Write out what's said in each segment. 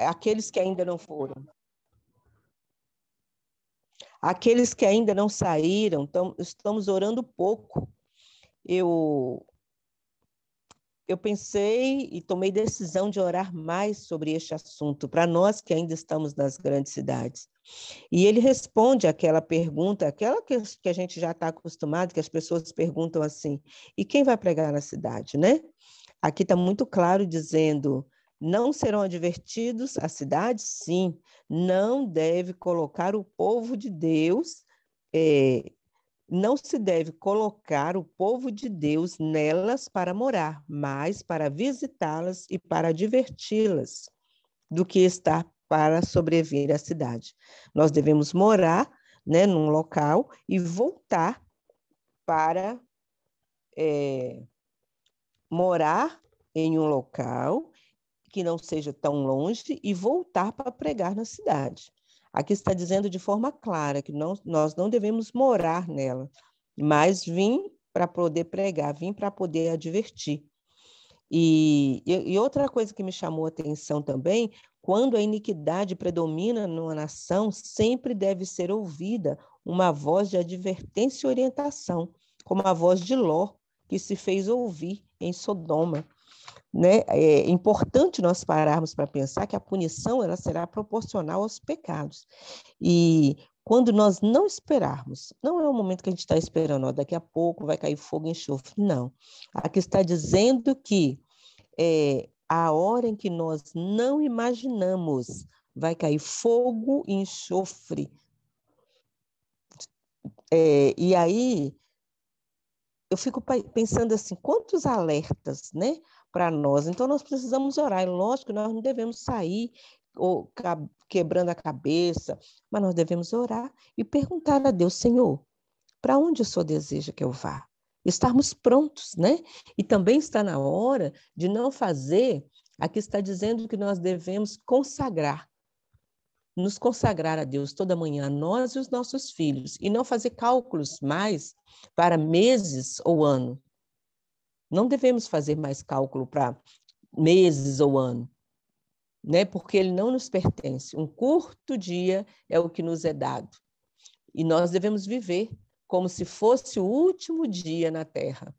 aqueles que ainda não foram. Aqueles que ainda não saíram, então, estamos orando pouco. Eu pensei e tomei decisão de orar mais sobre este assunto, para nós que ainda estamos nas grandes cidades. E ele responde aquela pergunta, aquela que a gente já está acostumado, que as pessoas perguntam assim, e quem vai pregar na cidade, né? Aqui está muito claro dizendo, não serão advertidos a cidade? Sim, não deve colocar o povo de Deus, não se deve colocar o povo de Deus nelas para morar, mas para visitá-las e para diverti-las, do que estar para sobreviver à cidade. Nós devemos morar, né, num local e voltar para morar em um local que não seja tão longe e voltar para pregar na cidade. Aqui está dizendo de forma clara que nós não devemos morar nela, mas vir para poder pregar, vir para poder advertir. E outra coisa que me chamou a atenção também, quando a iniquidade predomina numa nação, sempre deve ser ouvida uma voz de advertência e orientação, como a voz de Ló, que se fez ouvir em Sodoma. Né? É importante nós pararmos para pensar que a punição ela será proporcional aos pecados. E quando nós não esperarmos, não é o momento que a gente está esperando, ó, daqui a pouco vai cair fogo e enxofre, não. Aqui está dizendo que a hora em que nós não imaginamos vai cair fogo e enxofre. E aí eu fico pensando assim, quantos alertas, né, para nós? Então, nós precisamos orar. É lógico que nós não devemos sair ou quebrando a cabeça, mas nós devemos orar e perguntar a Deus, Senhor, para onde o Senhor deseja que eu vá? Estarmos prontos, né? E também está na hora de não fazer, aqui está dizendo que nós devemos nos consagrar a Deus toda manhã, nós e os nossos filhos, e não fazer cálculos mais para meses ou ano. Não devemos fazer mais cálculo para meses ou ano, né? Porque ele não nos pertence. Um curto dia é o que nos é dado. E nós devemos viver como se fosse o último dia na terra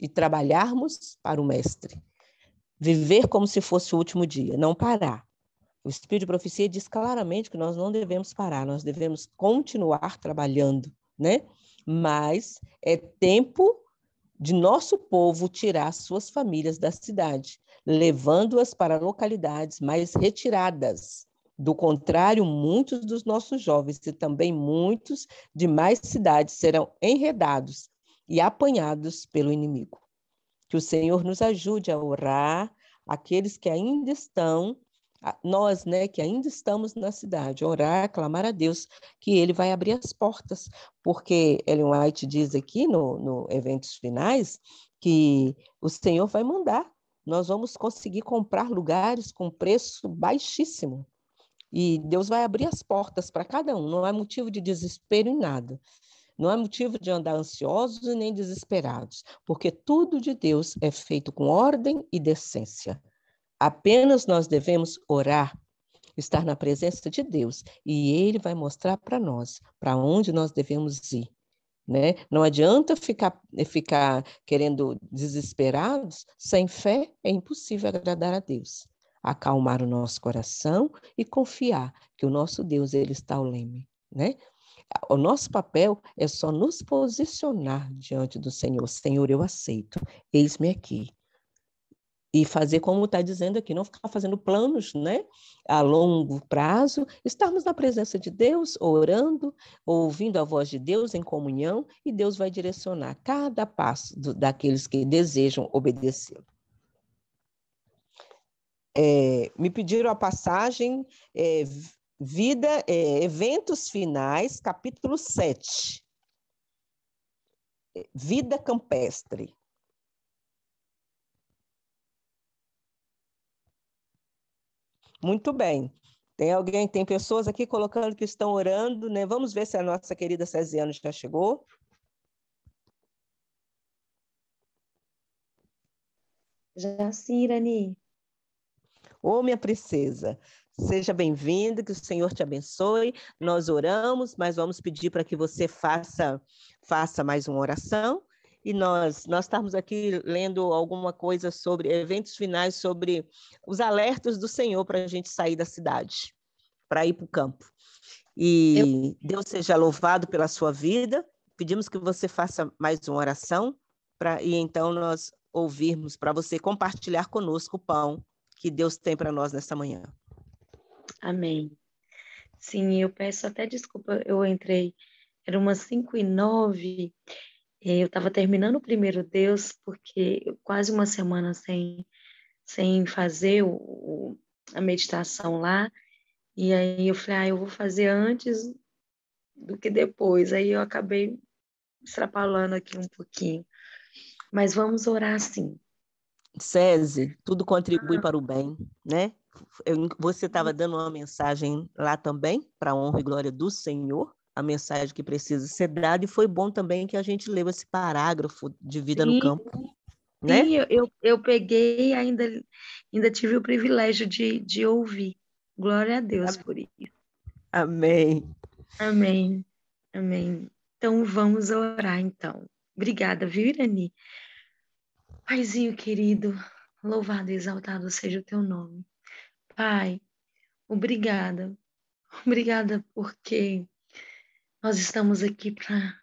e trabalharmos para o Mestre. Viver como se fosse o último dia, não parar. O Espírito de Profecia diz claramente que nós não devemos parar, nós devemos continuar trabalhando, né? Mas é tempo de nosso povo tirar suas famílias da cidade, levando-as para localidades mais retiradas. Do contrário, muitos dos nossos jovens e também muitos de mais cidades serão enredados e apanhados pelo inimigo. Que o Senhor nos ajude a orar, aqueles que ainda estão, nós, né, que ainda estamos na cidade, orar, clamar a Deus, que Ele vai abrir as portas, porque Ellen White diz aqui no Eventos Finais que o Senhor vai mandar, nós vamos conseguir comprar lugares com preço baixíssimo, e Deus vai abrir as portas para cada um, não é motivo de desespero em nada. Não é motivo de andar ansiosos e nem desesperados, porque tudo de Deus é feito com ordem e decência. Apenas nós devemos orar, estar na presença de Deus, e Ele vai mostrar para nós para onde nós devemos ir. Né? Não adianta ficar querendo desesperados, sem fé é impossível agradar a Deus. Acalmar o nosso coração e confiar que o nosso Deus ele está ao leme, né? O nosso papel é só nos posicionar diante do Senhor. Senhor, eu aceito, eis-me aqui. E fazer como está dizendo aqui, não ficar fazendo planos, né, a longo prazo, estarmos na presença de Deus, orando, ouvindo a voz de Deus em comunhão, e Deus vai direcionar cada passo daqueles que desejam obedecê-lo. Me pediram a passagem, Eventos Finais, capítulo 7. Vida campestre. Muito bem. Tem pessoas aqui colocando que estão orando, né? Vamos ver se a nossa querida Cesiane já chegou. Já sim, Irani. Ô, minha princesa, seja bem-vinda, que o Senhor te abençoe. Nós oramos, mas vamos pedir para que você faça mais uma oração. E nós estamos aqui lendo alguma coisa sobre eventos finais, sobre os alertas do Senhor para a gente sair da cidade, para ir para o campo. Eu, E Deus seja louvado pela sua vida. Pedimos que você faça mais uma oração, e então nós ouvirmos, para você compartilhar conosco o pão que Deus tem para nós nesta manhã. amém. Sim, eu peço até desculpa, eu entrei, era umas 5:09, eu estava terminando o primeiro Deus, porque quase uma semana sem fazer a meditação lá, e aí eu falei, eu vou fazer antes do que depois, aí eu acabei extrapolando aqui um pouquinho, mas vamos orar sim. SESI, tudo contribui para o bem, né? Você estava dando uma mensagem lá também, para a honra e glória do Senhor, a mensagem que precisa ser dada, e foi bom também que a gente leu esse parágrafo de vida no Sim, campo, sim, né? eu peguei, ainda tive o privilégio de ouvir. Glória a Deus por isso. Amém. Amém, amém. Então vamos orar então. Obrigada, viu, Irani? Paizinho querido, louvado e exaltado seja o teu nome. Pai, obrigada. Obrigada porque nós estamos aqui para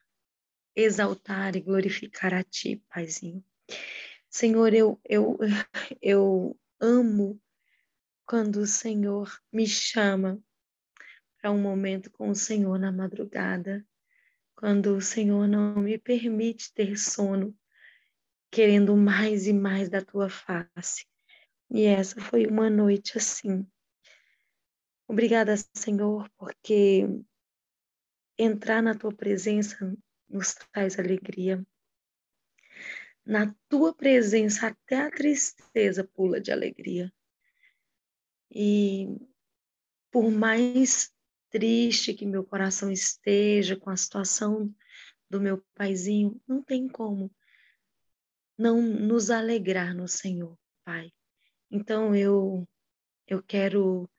exaltar e glorificar a Ti, Paizinho. Senhor, eu amo quando o Senhor me chama para um momento com o Senhor na madrugada, quando o Senhor não me permite ter sono, querendo mais e mais da tua face. E essa foi uma noite assim. Obrigada, Senhor, porque entrar na tua presença nos traz alegria. Na tua presença, até a tristeza pula de alegria. E por mais triste que meu coração esteja com a situação do meu paizinho, não tem como não nos alegrar no Senhor, Pai. Então eu quero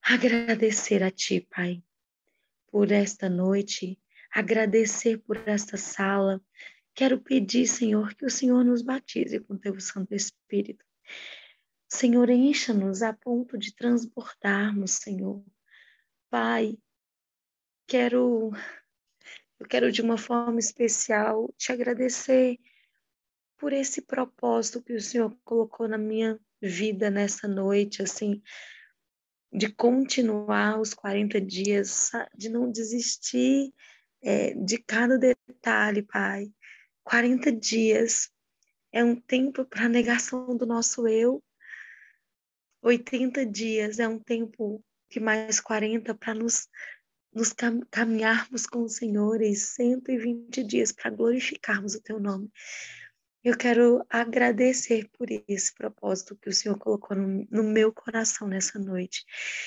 agradecer a Ti, Pai, por esta noite, agradecer por esta sala. Quero pedir, Senhor, que o Senhor nos batize com Teu Santo Espírito. Senhor, encha-nos a ponto de transbordarmos, Senhor. Pai, quero eu quero de uma forma especial te agradecer por esse propósito que o Senhor colocou na minha vida nessa noite, assim, de continuar os 40 dias, de não desistir de cada detalhe, Pai. 40 dias é um tempo para a negação do nosso eu, 80 dias é um tempo que mais 40 para nos caminharmos com o Senhor e 120 dias para glorificarmos o Teu nome. Eu quero agradecer por esse propósito que o Senhor colocou no meu coração nessa noite.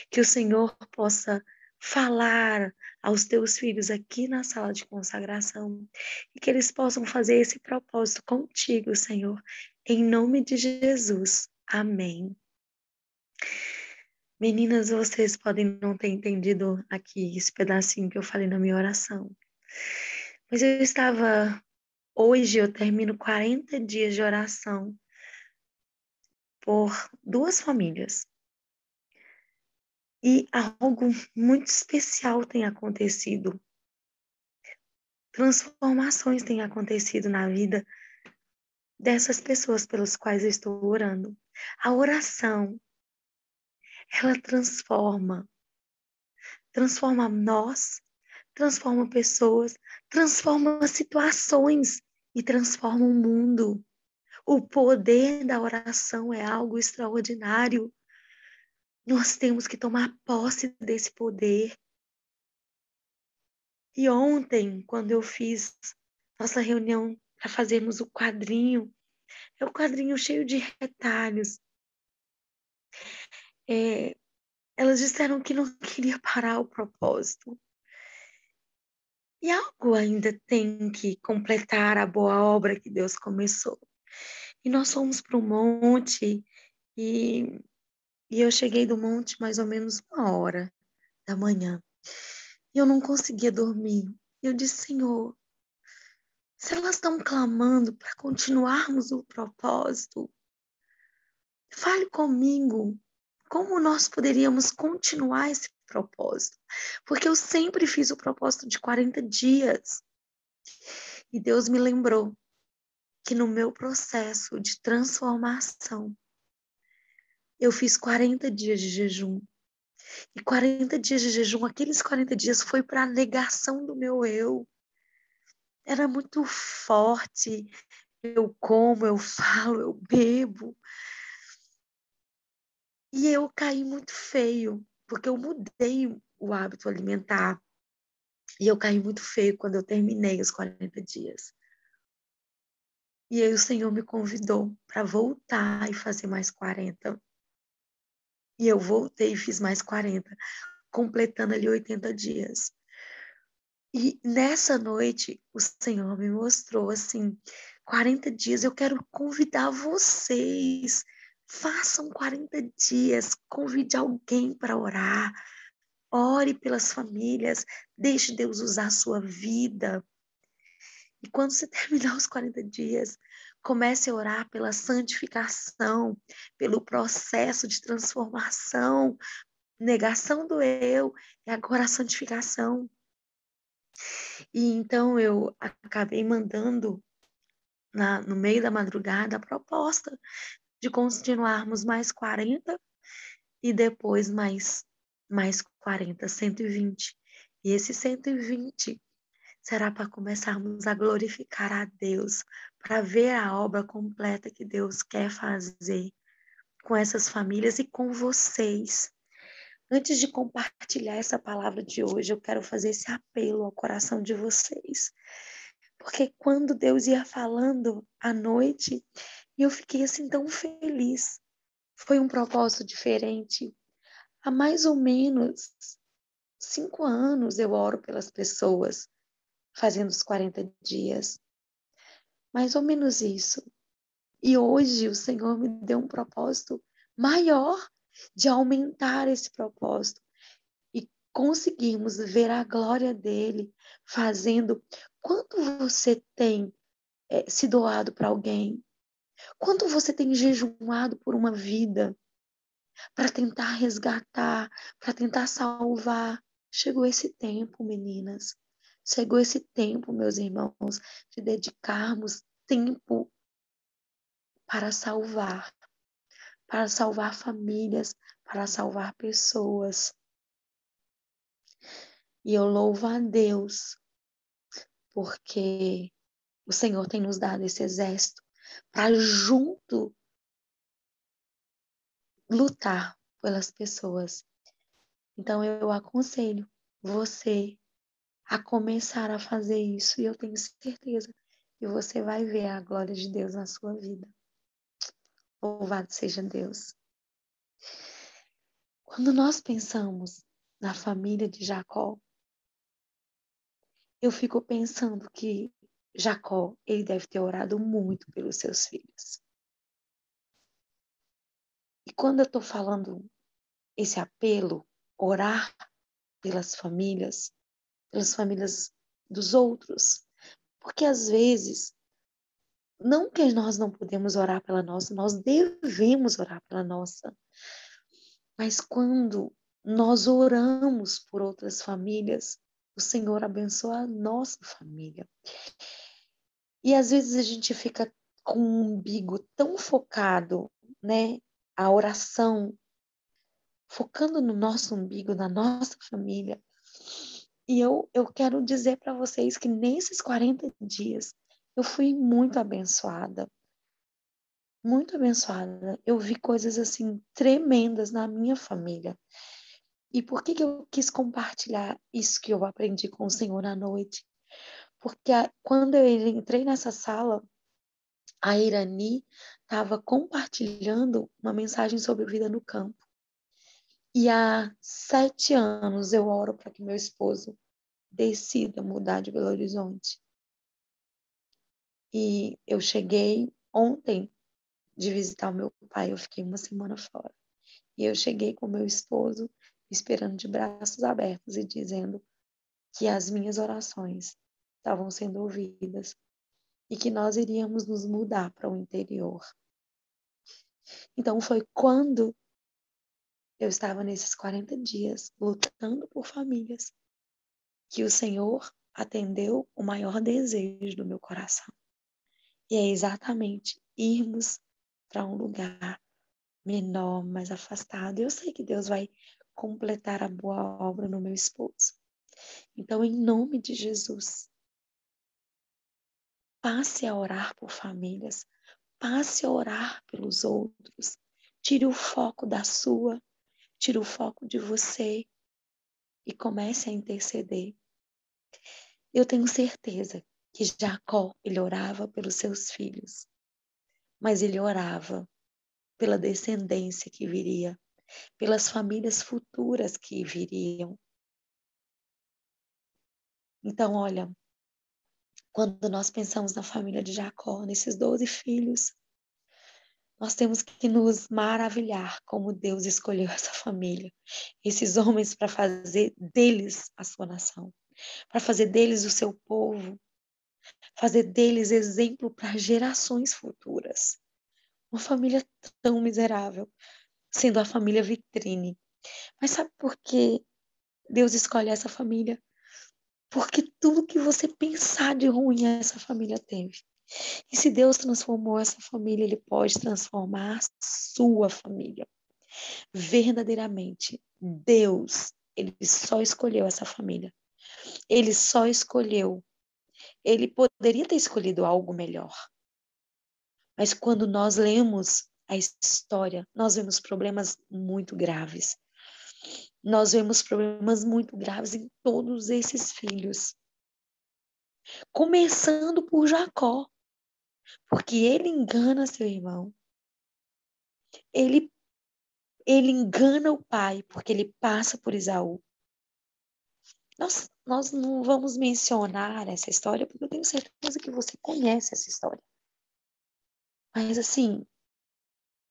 Que o Senhor possa falar aos teus filhos aqui na sala de consagração e que eles possam fazer esse propósito contigo, Senhor, em nome de Jesus. Amém. Meninas, vocês podem não ter entendido aqui esse pedacinho que eu falei na minha oração, mas hoje eu termino 40 dias de oração por duas famílias. E algo muito especial tem acontecido. Transformações têm acontecido na vida dessas pessoas pelas quais eu estou orando. A oração, ela transforma nós, transforma pessoas, transforma situações e transforma o mundo. O poder da oração é algo extraordinário. Nós temos que tomar posse desse poder. E ontem, quando eu fiz nossa reunião para fazermos o quadrinho, é um quadrinho cheio de retalhos. Elas disseram que não queria parar o propósito. E algo ainda tem que completar a boa obra que Deus começou. E nós fomos para o monte e E eu cheguei do monte mais ou menos 1h da manhã. E eu não conseguia dormir. Eu disse, Senhor, se elas estão clamando para continuarmos o propósito, fale comigo. Como nós poderíamos continuar esse propósito? Porque eu sempre fiz o propósito de 40 dias. E Deus me lembrou que no meu processo de transformação, eu fiz 40 dias de jejum. E 40 dias de jejum, aqueles 40 dias foi para a negação do meu eu. Era muito forte. Eu como, eu falo, eu bebo. E eu caí muito feio, porque eu mudei o hábito alimentar. E eu caí muito feio quando eu terminei os 40 dias. E aí o Senhor me convidou para voltar e fazer mais 40. E eu voltei e fiz mais 40, completando ali 80 dias. E nessa noite, o Senhor me mostrou assim, 40 dias, eu quero convidar vocês. Façam 40 dias, convide alguém para orar, ore pelas famílias, deixe Deus usar a sua vida. E quando você terminar os 40 dias, comece a orar pela santificação, pelo processo de transformação, negação do eu e agora a santificação. E então eu acabei mandando no meio da madrugada a proposta de continuarmos mais 40 e depois mais 40, 120. E esse 120 será para começarmos a glorificar a Deus, para ver a obra completa que Deus quer fazer com essas famílias e com vocês. Antes de compartilhar essa palavra de hoje, eu quero fazer esse apelo ao coração de vocês. Porque quando Deus ia falando à noite, eu fiquei assim tão feliz. Foi um propósito diferente. Há mais ou menos 5 anos eu oro pelas pessoas, fazendo os 40 dias. Mais ou menos isso. E hoje o Senhor me deu um propósito maior de aumentar esse propósito e conseguirmos ver a glória dele fazendo. Quanto você tem se doado para alguém? Quanto você tem jejuado por uma vida para tentar resgatar, para tentar salvar? Chegou esse tempo, meninas. Chegou esse tempo, meus irmãos, de dedicarmos tempo para salvar famílias, para salvar pessoas. E eu louvo a Deus, porque o Senhor tem nos dado esse exército para junto lutar pelas pessoas. Então eu aconselho você a começar a fazer isso e eu tenho certeza que você vai ver a glória de Deus na sua vida. Louvado seja Deus. Quando nós pensamos na família de Jacó, eu fico pensando que Jacó, ele deve ter orado muito pelos seus filhos. E quando eu estou falando esse apelo, orar pelas famílias dos outros, porque às vezes, não que nós não podemos orar pela nossa, nós devemos orar pela nossa, mas quando nós oramos por outras famílias, o Senhor abençoa a nossa família. E às vezes a gente fica com um umbigo tão focado, né? A oração, focando no nosso umbigo, na nossa família. E eu quero dizer para vocês que nesses 40 dias eu fui muito abençoada. Muito abençoada. Eu vi coisas assim tremendas na minha família. E por que eu quis compartilhar isso que eu aprendi com o Senhor à noite? Porque quando eu entrei nessa sala, a Irani estava compartilhando uma mensagem sobre vida no campo. E há 7 anos eu oro para que meu esposo decida mudar de Belo Horizonte. E eu cheguei ontem de visitar o meu pai, eu fiquei uma semana fora. E eu cheguei com meu esposo, esperando de braços abertos e dizendo que as minhas orações estavam sendo ouvidas e que nós iríamos nos mudar para o interior. Então foi quando eu estava nesses 40 dias lutando por famílias que o Senhor atendeu o maior desejo do meu coração. E é exatamente irmos para um lugar menor, mais afastado. Eu sei que Deus vai completar a boa obra no meu esposo. Então, em nome de Jesus, passe a orar por famílias, passe a orar pelos outros. Tire o foco da sua, tire o foco de você e comece a interceder. Eu tenho certeza que Jacó, ele orava pelos seus filhos, mas ele orava pela descendência que viria, pelas famílias futuras que viriam. Então, olha, quando nós pensamos na família de Jacó, nesses 12 filhos, nós temos que nos maravilhar como Deus escolheu essa família, esses homens para fazer deles a sua nação, para fazer deles o seu povo, fazer deles exemplo para gerações futuras. Uma família tão miserável, sendo a família vitrine. Mas sabe por que Deus escolhe essa família? Porque tudo que você pensar de ruim essa família teve. E se Deus transformou essa família, Ele pode transformar a sua família. Verdadeiramente, Deus, Ele só escolheu essa família. Ele só escolheu. Ele poderia ter escolhido algo melhor. Mas quando nós lemos a história, nós vemos problemas muito graves. Nós vemos problemas muito graves em todos esses filhos. Começando por Jacó, porque ele engana seu irmão. Ele engana o pai, porque ele passa por Esaú. Nós não vamos mencionar essa história, porque eu tenho certeza que você conhece essa história. Mas assim,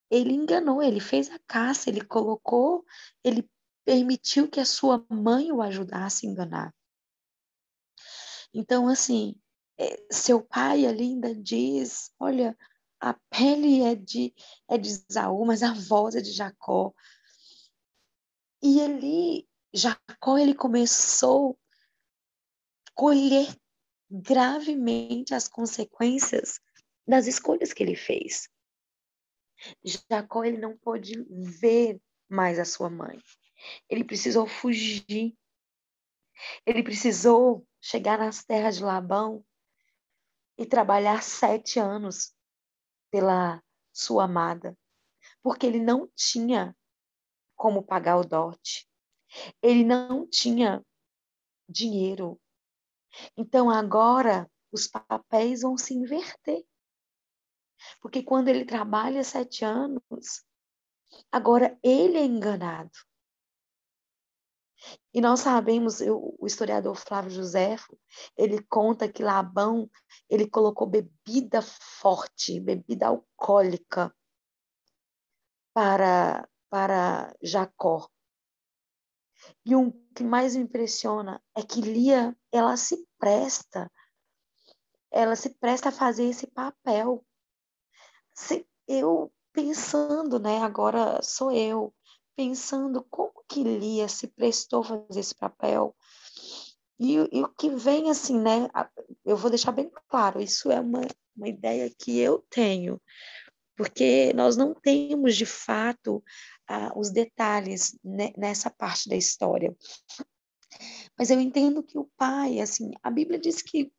ele enganou, ele fez a caça, ele permitiu que a sua mãe o ajudasse a enganar. Então, assim, seu pai ali ainda diz, olha, a pele é de Esaú, mas a voz é de Jacó. E ali, Jacó, ele começou a colher gravemente as consequências das escolhas que ele fez. Jacó, ele não pôde ver mais a sua mãe. Ele precisou fugir. Ele precisou chegar nas terras de Labão e trabalhar 7 anos pela sua amada, porque ele não tinha como pagar o dote. Ele não tinha dinheiro. Então agora os papéis vão se inverter. Porque quando ele trabalha 7 anos, agora ele é enganado. E nós sabemos, o historiador Flávio Joséfo, ele conta que Labão, ele colocou bebida forte, bebida alcoólica para Jacó. E o que mais me impressiona é que Lia, ela se presta a fazer esse papel. Eu pensando, né, agora sou eu, pensando como que Lia se prestou a fazer esse papel. E o que vem assim, né, eu vou deixar bem claro, isso é uma ideia que eu tenho, porque nós não temos, de fato, os detalhes nessa parte da história. Mas eu entendo que o pai, assim, a Bíblia diz que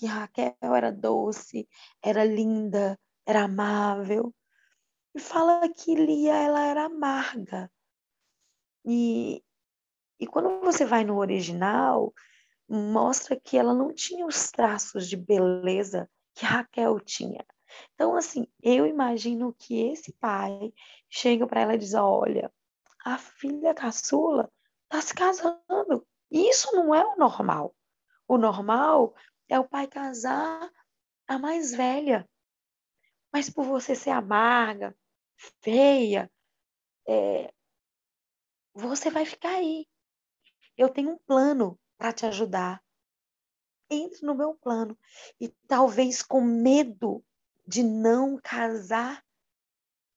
Raquel era doce, era linda, era amável. E fala que Lia, ela era amarga. E, e quando você vai no original, mostra que ela não tinha os traços de beleza que Raquel tinha. Então, assim, eu imagino que esse pai chega para ela e diz: olha, a filha caçula está se casando. Isso não é o normal. O normal é o pai casar a mais velha. Mas por você ser amarga, feia, você vai ficar aí. Eu tenho um plano para te ajudar. Entre no meu plano. E talvez com medo de não casar,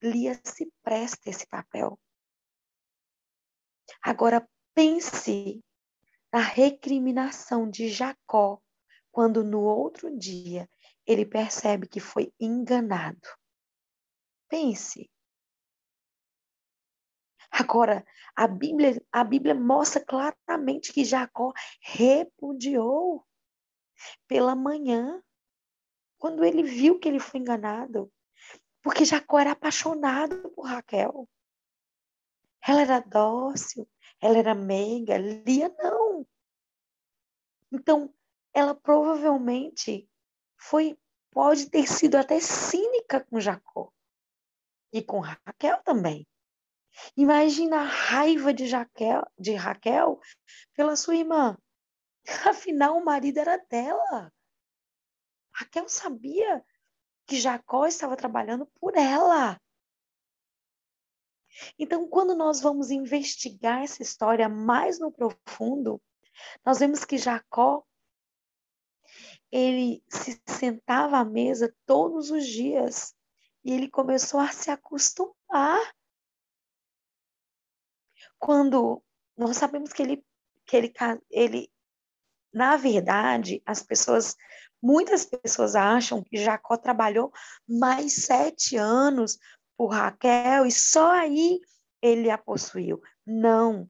Lia se presta esse papel. Agora pense na recriminação de Jacó, quando no outro dia ele percebe que foi enganado. Pense. Agora, a Bíblia mostra claramente que Jacó repudiou pela manhã, quando ele viu que ele foi enganado. Porque Jacó era apaixonado por Raquel. Ela era dócil, ela era meiga, Lia não. Então, ela provavelmente pode ter sido até cínica com Jacó. E com Raquel também. Imagina a raiva de Raquel pela sua irmã. Afinal, o marido era dela. Raquel sabia que Jacó estava trabalhando por ela. Então, quando nós vamos investigar essa história mais no profundo, nós vemos que Jacó, ele se sentava à mesa todos os dias e ele começou a se acostumar. Quando nós sabemos ele na verdade, muitas pessoas acham que Jacó trabalhou mais 7 anos por Raquel e só aí ele a possuiu. Não.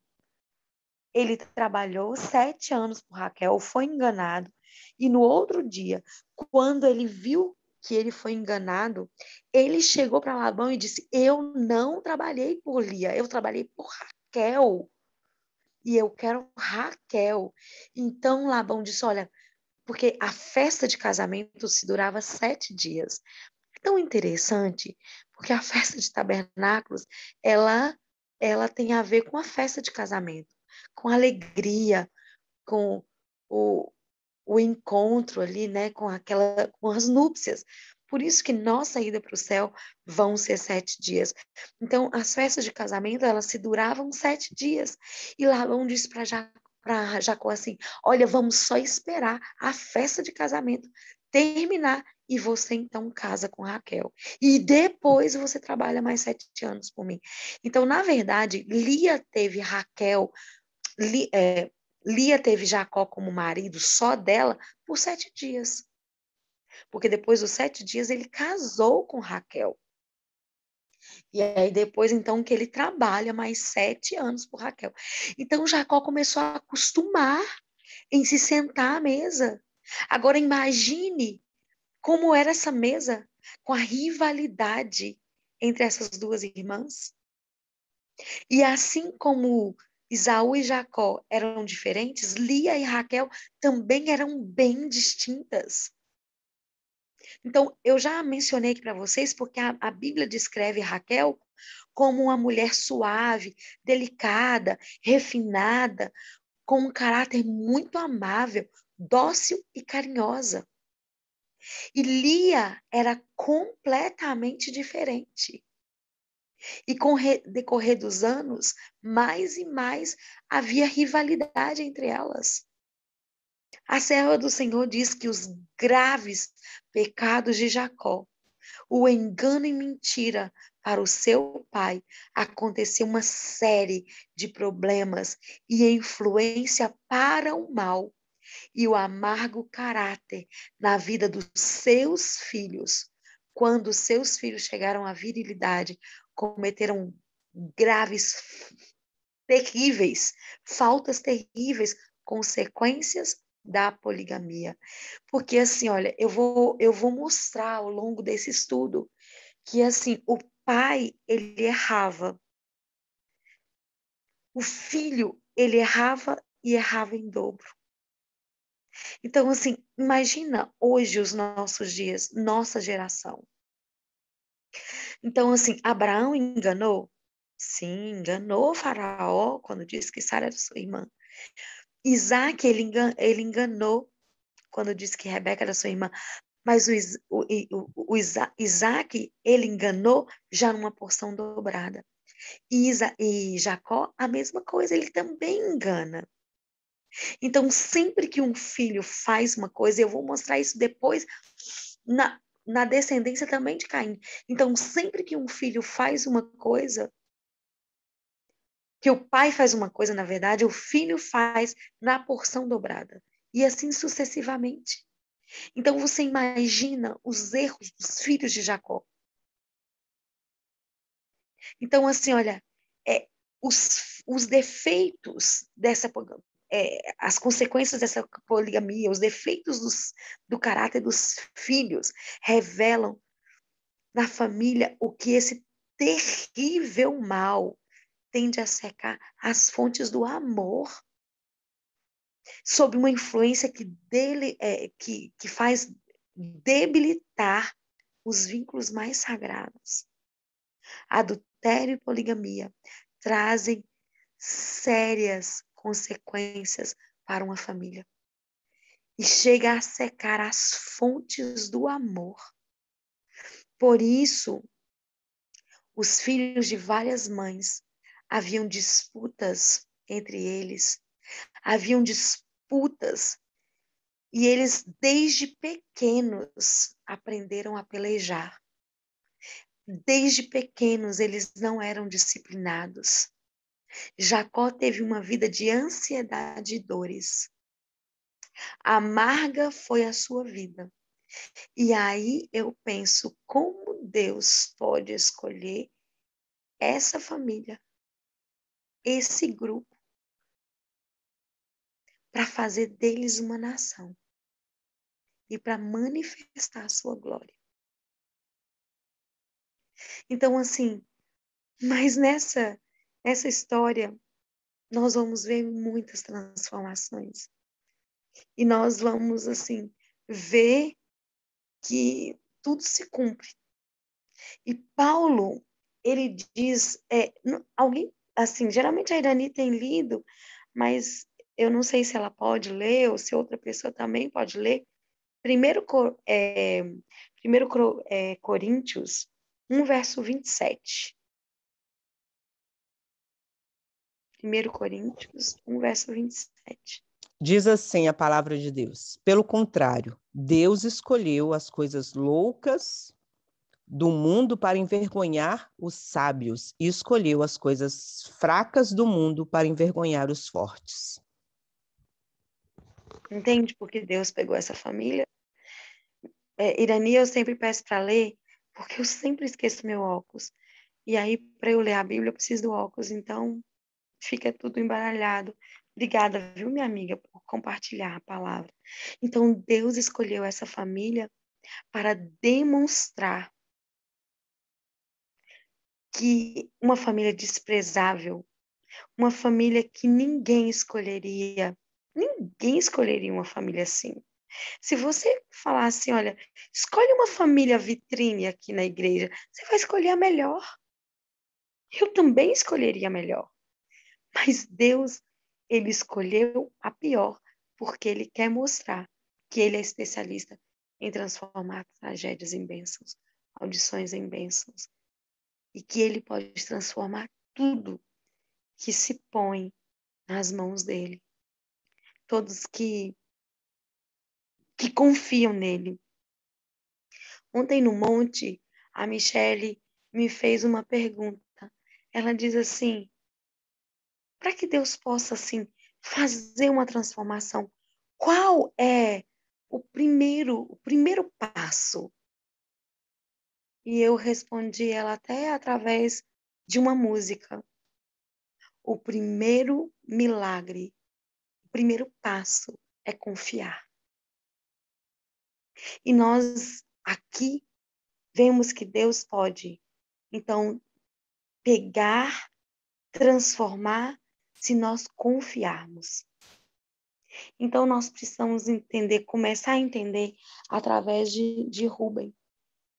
Ele trabalhou 7 anos por Raquel, foi enganado. E no outro dia, quando ele viu que ele foi enganado, ele chegou para Labão e disse: Eu não trabalhei por Lia, eu trabalhei por Raquel. E eu quero Raquel. Então Labão disse: Olha, porque a festa de casamento se durava 7 dias. É tão interessante, porque a festa de tabernáculos, ela tem a ver com a festa de casamento, com alegria, com o, o encontro ali, né, com as núpcias. Por isso que nossa ida para o céu vão ser 7 dias. Então, as festas de casamento, elas se duravam 7 dias. E Labão disse para Jacó assim: Olha, vamos só esperar a festa de casamento terminar e você então casa com Raquel. E depois você trabalha mais 7 anos por mim. Então, na verdade, Lia teve Lia teve Jacó como marido só dela por 7 dias. Porque depois dos 7 dias ele casou com Raquel. E aí depois, então, que ele trabalha mais 7 anos por Raquel. Então, Jacó começou a acostumar em se sentar à mesa. Agora, imagine como era essa mesa com a rivalidade entre essas duas irmãs. E assim como Esaú e Jacó eram diferentes, Lia e Raquel também eram bem distintas. Então, eu já mencionei aqui para vocês, porque a Bíblia descreve Raquel como uma mulher suave, delicada, refinada, com um caráter muito amável, dócil e carinhosa. E Lia era completamente diferente. E com o decorrer dos anos, mais e mais havia rivalidade entre elas. A serva do Senhor diz que os graves pecados de Jacó, o engano e mentira para o seu pai, aconteceu uma série de problemas e influência para o mal e o amargo caráter na vida dos seus filhos. Quando seus filhos chegaram à virilidade, cometeram graves, terríveis, faltas terríveis, consequências da poligamia. Porque assim, olha, eu vou mostrar ao longo desse estudo que assim, o pai, ele errava. O filho, ele errava e errava em dobro. Então, assim, imagina hoje os nossos dias, nossa geração. Então, assim, Abraão enganou? Sim, enganou o faraó quando disse que Sara era sua irmã. Isaac, ele enganou quando disse que Rebeca era sua irmã. Mas Isaac, ele enganou já numa porção dobrada. E Jacó, a mesma coisa, ele também engana. Então, sempre que um filho faz uma coisa, eu vou mostrar isso depois na descendência também de Caim. Então, sempre que um filho faz uma coisa, que o pai faz uma coisa, na verdade, o filho faz na porção dobrada. E assim sucessivamente. Então, você imagina os erros dos filhos de Jacó. Então, assim, olha, os defeitos dessa as consequências dessa poligamia, os defeitos do caráter dos filhos revelam na família o que esse terrível mal tende a secar as fontes do amor, sob uma influência que faz debilitar os vínculos mais sagrados. Adultério e poligamia trazem sérias consequências para uma família e chega a secar as fontes do amor. Por isso, os filhos de várias mães haviam disputas entre eles, haviam disputas e eles desde pequenos aprenderam a pelejar. Desde pequenos eles não eram disciplinados. Jacó teve uma vida de ansiedade e dores. Amarga foi a sua vida. E aí eu penso, como Deus pode escolher essa família, esse grupo, para fazer deles uma nação e para manifestar a sua glória. Então, assim, mas nessa história, nós vamos ver muitas transformações. E nós vamos, assim, ver que tudo se cumpre. E Paulo, ele diz, alguém, assim, geralmente a Irani tem lido, mas eu não sei se ela pode ler ou se outra pessoa também pode ler. Primeiro Coríntios 1, verso 27. 1 Coríntios 1, verso 27. Diz assim a palavra de Deus: pelo contrário, Deus escolheu as coisas loucas do mundo para envergonhar os sábios e escolheu as coisas fracas do mundo para envergonhar os fortes. Entende por que Deus pegou essa família? Irani, eu sempre peço para ler, porque eu sempre esqueço meu óculos. E aí, para eu ler a Bíblia, eu preciso do óculos, então fica tudo embaralhado. Obrigada, viu, minha amiga, por compartilhar a palavra. Então, Deus escolheu essa família para demonstrar que uma família desprezável, uma família que ninguém escolheria uma família assim. Se você falar assim, olha, escolhe uma família vitrine aqui na igreja, você vai escolher a melhor. Eu também escolheria a melhor. Mas Deus, ele escolheu a pior, porque ele quer mostrar que ele é especialista em transformar tragédias em bênçãos, maldições em bênçãos. E que ele pode transformar tudo que se põe nas mãos dele. Todos que confiam nele. Ontem no monte, a Michele me fez uma pergunta. Ela diz assim, para que Deus possa assim fazer uma transformação, qual é o primeiro passo? E eu respondi ela até através de uma música. O primeiro milagre, o primeiro passo é confiar. E nós aqui vemos que Deus pode, então, pegar, transformar, se nós confiarmos. Então, nós precisamos entender, começar a entender através de Rubem.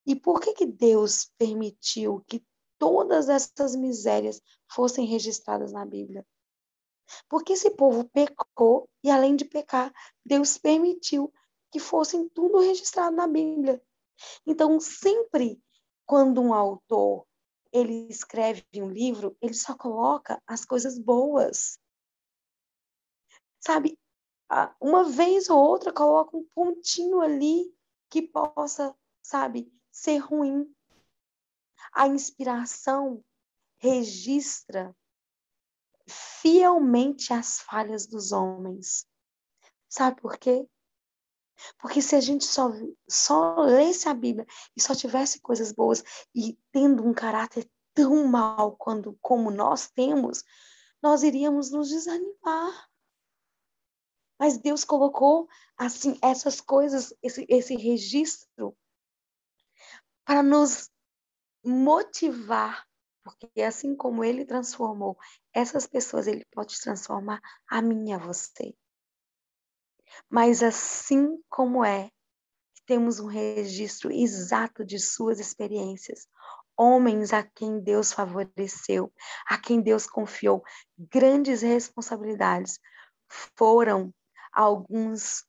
E por que Deus permitiu que todas essas misérias fossem registradas na Bíblia? Porque esse povo pecou e, além de pecar, Deus permitiu que fossem tudo registrado na Bíblia. Então, sempre quando um autor ele escreve um livro, ele só coloca as coisas boas. Sabe, uma vez ou outra coloca um pontinho ali que possa, sabe, ser ruim. A inspiração registra fielmente as falhas dos homens. Sabe por quê? Porque se a gente só lesse a Bíblia e só tivesse coisas boas e tendo um caráter tão mau como nós temos, nós iríamos nos desanimar. Mas Deus colocou assim essas coisas, esse registro para nos motivar, porque assim como Ele transformou essas pessoas, Ele pode transformar a mim e a você. Mas assim como temos um registro exato de suas experiências, homens a quem Deus favoreceu, a quem Deus confiou grandes responsabilidades, foram alguns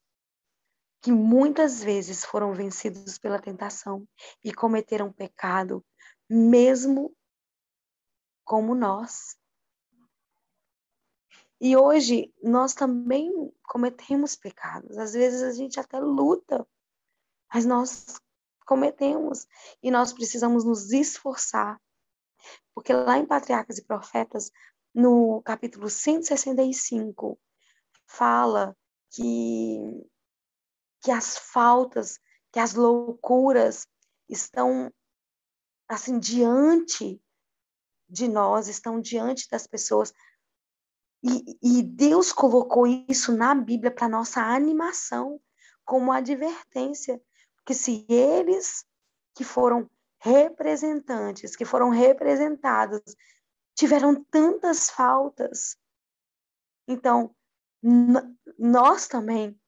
que muitas vezes foram vencidos pela tentação e cometeram pecado, mesmo como nós. E hoje nós também cometemos pecados. Às vezes a gente até luta, mas nós cometemos e nós precisamos nos esforçar. Porque lá em Patriarcas e Profetas, no capítulo 165, fala que as faltas, que as loucuras estão assim diante de nós, estão diante das pessoas. E Deus colocou isso na Bíblia para nossa animação, como advertência. Porque se eles que foram representantes, que foram representados, tiveram tantas faltas, então nós também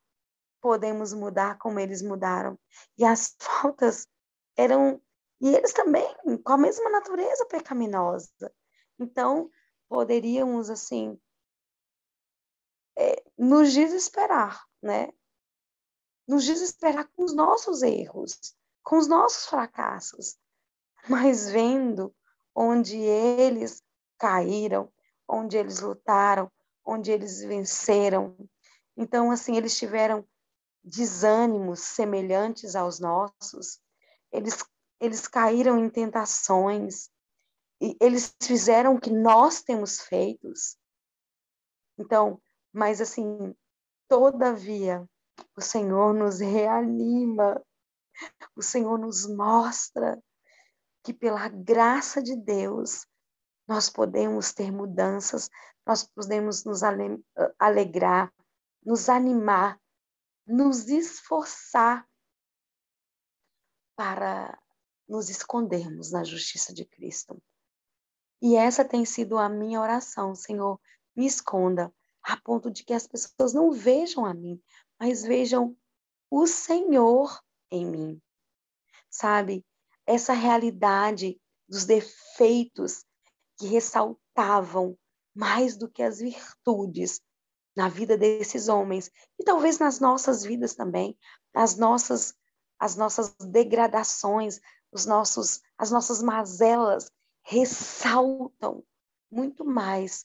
podemos mudar como eles mudaram. E as faltas eram, e eles também, com a mesma natureza pecaminosa. Então, poderíamos, assim, nos desesperar, né? Nos desesperar com os nossos erros, com os nossos fracassos, mas vendo onde eles caíram, onde eles lutaram, onde eles venceram. Então, assim, eles tiveram desânimos semelhantes aos nossos, eles caíram em tentações, e eles fizeram o que nós temos feito. Então, mas assim, todavia, o Senhor nos reanima, o Senhor nos mostra que pela graça de Deus nós podemos ter mudanças, nós podemos nos alegrar, nos animar, nos esforçar para nos escondermos na justiça de Cristo. E essa tem sido a minha oração, Senhor, me esconda, a ponto de que as pessoas não vejam a mim, mas vejam o Senhor em mim. Sabe? Essa realidade dos defeitos que ressaltavam mais do que as virtudes na vida desses homens e talvez nas nossas vidas também, as nossas degradações, as nossas mazelas ressaltam muito mais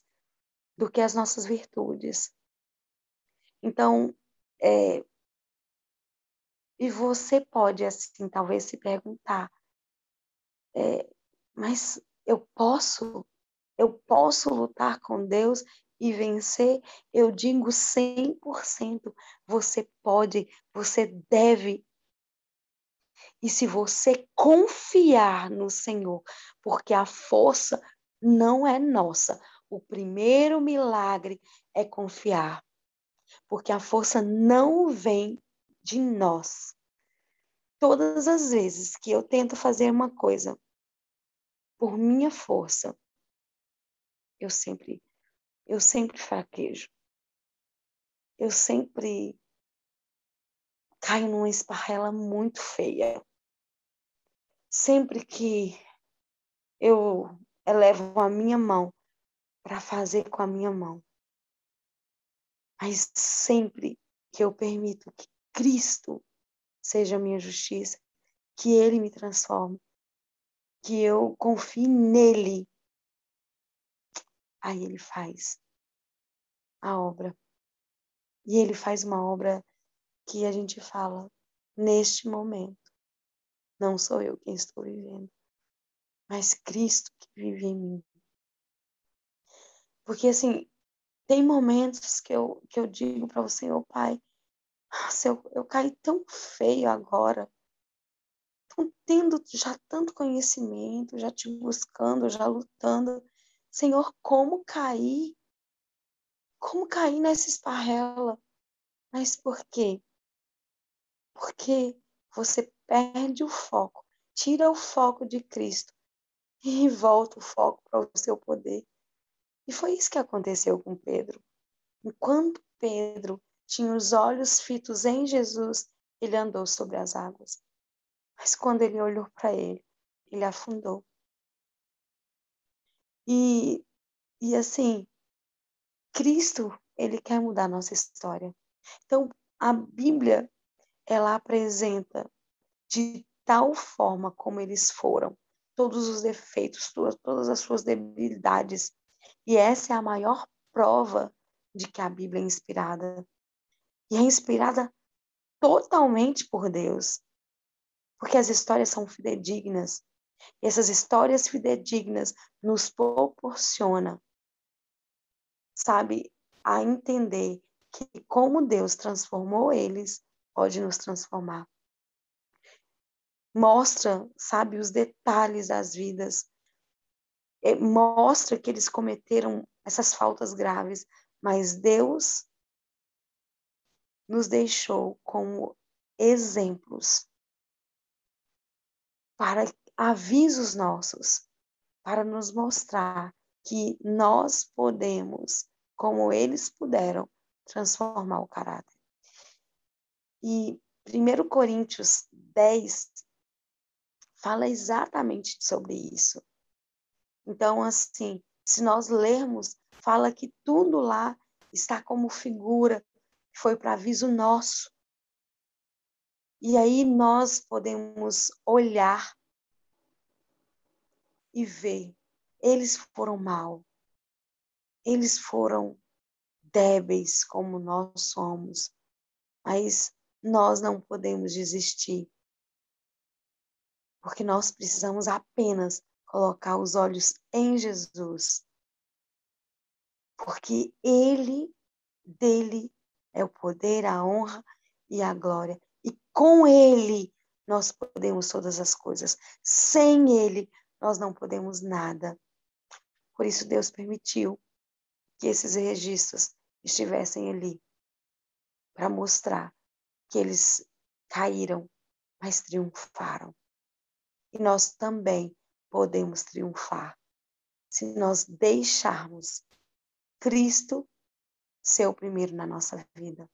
do que as nossas virtudes. Então, e você pode, assim, talvez se perguntar, mas eu posso lutar com Deus e vencer? Eu digo 100%, você pode, você deve. E se você confiar no Senhor, porque a força não é nossa. O primeiro milagre é confiar, porque a força não vem de nós. Todas as vezes que eu tento fazer uma coisa por minha força, eu sempre fraquejo. Eu sempre caio numa esparrela muito feia. Sempre que eu elevo a minha mão para fazer com a minha mão, mas sempre que eu permito que Cristo seja a minha justiça, que Ele me transforme, que eu confie nele. Aí ele faz a obra. E ele faz uma obra que a gente fala, neste momento, não sou eu quem estou vivendo, mas Cristo que vive em mim. Porque, assim, tem momentos que eu digo para o Senhor, Pai, nossa, eu caí tão feio agora, tendo já tanto conhecimento, já te buscando, já lutando. Senhor, como cair? Como cair nessa esparrela? Mas por quê? Porque você perde o foco, tira o foco de Cristo e volta o foco para o seu poder. E foi isso que aconteceu com Pedro. Enquanto Pedro tinha os olhos fitos em Jesus, ele andou sobre as águas. Mas quando ele olhou para ele afundou. E assim, Cristo, ele quer mudar a nossa história. Então, a Bíblia, ela apresenta de tal forma como eles foram, todos os defeitos, todas as suas debilidades. E essa é a maior prova de que a Bíblia é inspirada. E é inspirada totalmente por Deus, porque as histórias são fidedignas. E essas histórias fidedignas nos proporcionam, sabe, a entender que como Deus transformou eles, pode nos transformar. Mostra, sabe, os detalhes das vidas. Mostra que eles cometeram essas faltas graves, mas Deus nos deixou como exemplos para avisos nossos, para nos mostrar que nós podemos, como eles puderam, transformar o caráter. E 1 Coríntios 10 fala exatamente sobre isso. Então, assim, se nós lermos, fala que tudo lá está como figura, foi para aviso nosso. E aí nós podemos olhar e ver. Eles foram mal. Eles foram débeis como nós somos. Mas nós não podemos desistir. Porque nós precisamos apenas colocar os olhos em Jesus. Porque dele é o poder, a honra e a glória. E com ele nós podemos todas as coisas. Sem ele nós não podemos nada. Por isso Deus permitiu que esses registros estivessem ali para mostrar que eles caíram, mas triunfaram. E nós também podemos triunfar se nós deixarmos Cristo ser o primeiro na nossa vida.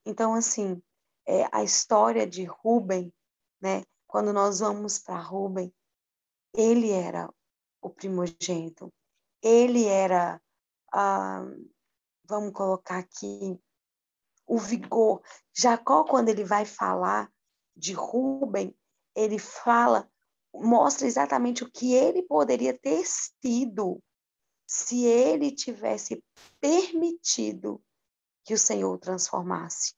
Então, assim, a história de Rúben, né? Quando nós vamos para Rúben, ele era o primogênito. Ele era, vamos colocar aqui, o vigor. Jacó, quando ele vai falar de Rúben, ele fala, mostra exatamente o que ele poderia ter sido se ele tivesse permitido que o Senhor o transformasse.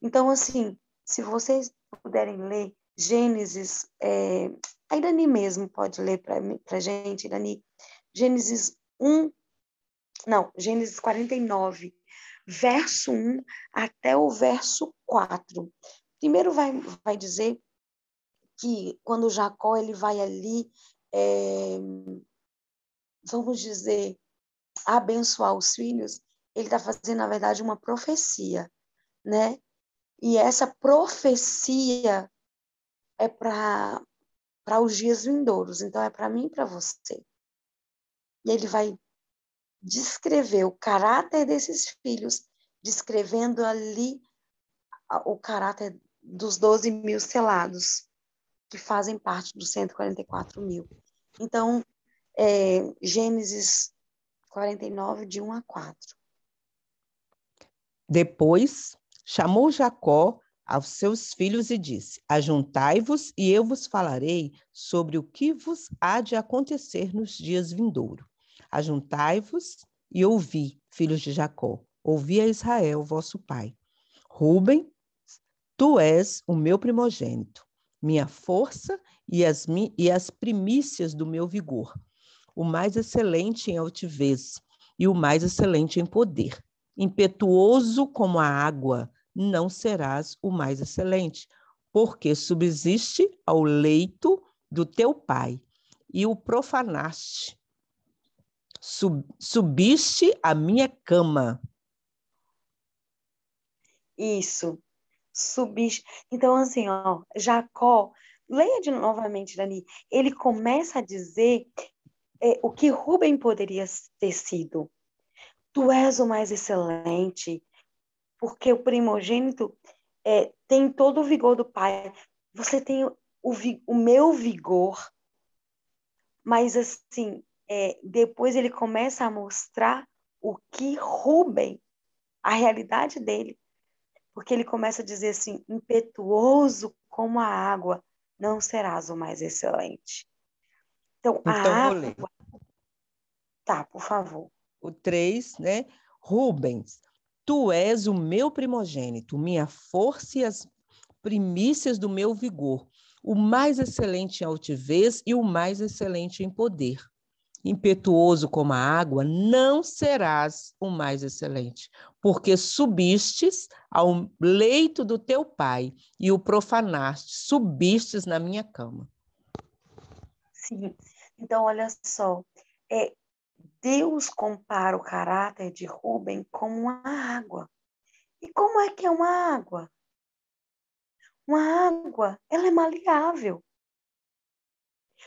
Então, assim, se vocês puderem ler Gênesis, a Irani mesmo pode ler para a gente, Irani, Gênesis 49, verso 1 até o verso 4. Primeiro vai dizer que quando Jacó ele vai ali, vamos dizer, abençoar os filhos, ele está fazendo, na verdade, uma profecia, né? E essa profecia é para os dias vindouros, então é para mim e para você. E ele vai descrever o caráter desses filhos, descrevendo ali o caráter dos 12 mil selados, que fazem parte dos 144 mil. Então, Gênesis 49, de 1 a 4. Depois chamou Jacó aos seus filhos e disse: Ajuntai-vos e eu vos falarei sobre o que vos há de acontecer nos dias vindouros. Ajuntai-vos e ouvi, filhos de Jacó, ouvi a Israel, vosso pai. Rúben, tu és o meu primogênito, minha força e as primícias do meu vigor, o mais excelente em altivez e o mais excelente em poder. Impetuoso como a água, não serás o mais excelente, porque subsiste ao leito do teu pai e o profanaste. Subiste à minha cama. Isso. Subir. Então, assim, ó, Jacó, leia novamente, Dani, ele começa a dizer o que Rubem poderia ter sido. Tu és o mais excelente, porque o primogênito tem todo o vigor do pai. Você tem o meu vigor, mas assim, depois ele começa a mostrar o que Rubem, a realidade dele, porque ele começa a dizer assim, impetuoso como a água, não serás o mais excelente. Então, a Então, vou água... ler. Tá, por favor. O 3, né? Rubens, tu és o meu primogênito, minha força e as primícias do meu vigor, o mais excelente em altivez e o mais excelente em poder. Impetuoso como a água, não serás o mais excelente, porque subistes ao leito do teu pai e o profanaste, subistes na minha cama. Sim. Então, olha só, Deus compara o caráter de Rubem como uma água. E como é que é uma água? Uma água, ela é maleável.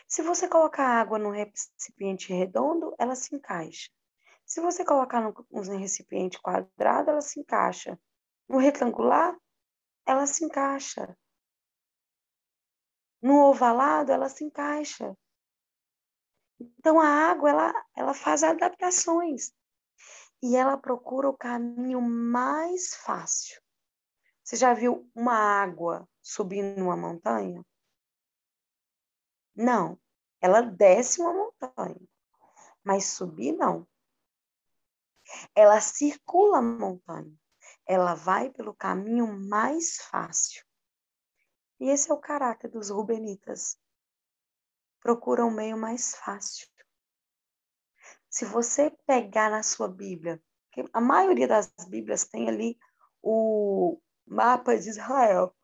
Se você colocar água num recipiente redondo, ela se encaixa. Se você colocar num recipiente quadrado, ela se encaixa. No retangular, ela se encaixa. No ovalado, ela se encaixa. Então, a água, ela faz adaptações. E ela procura o caminho mais fácil. Você já viu uma água subindo uma montanha? Não. Ela desce uma montanha, mas subir não. Ela circula a montanha. Ela vai pelo caminho mais fácil. E esse é o caráter dos rubenitas. Procuram o meio mais fácil. Se você pegar na sua Bíblia, a maioria das Bíblias tem ali o mapa de Israel.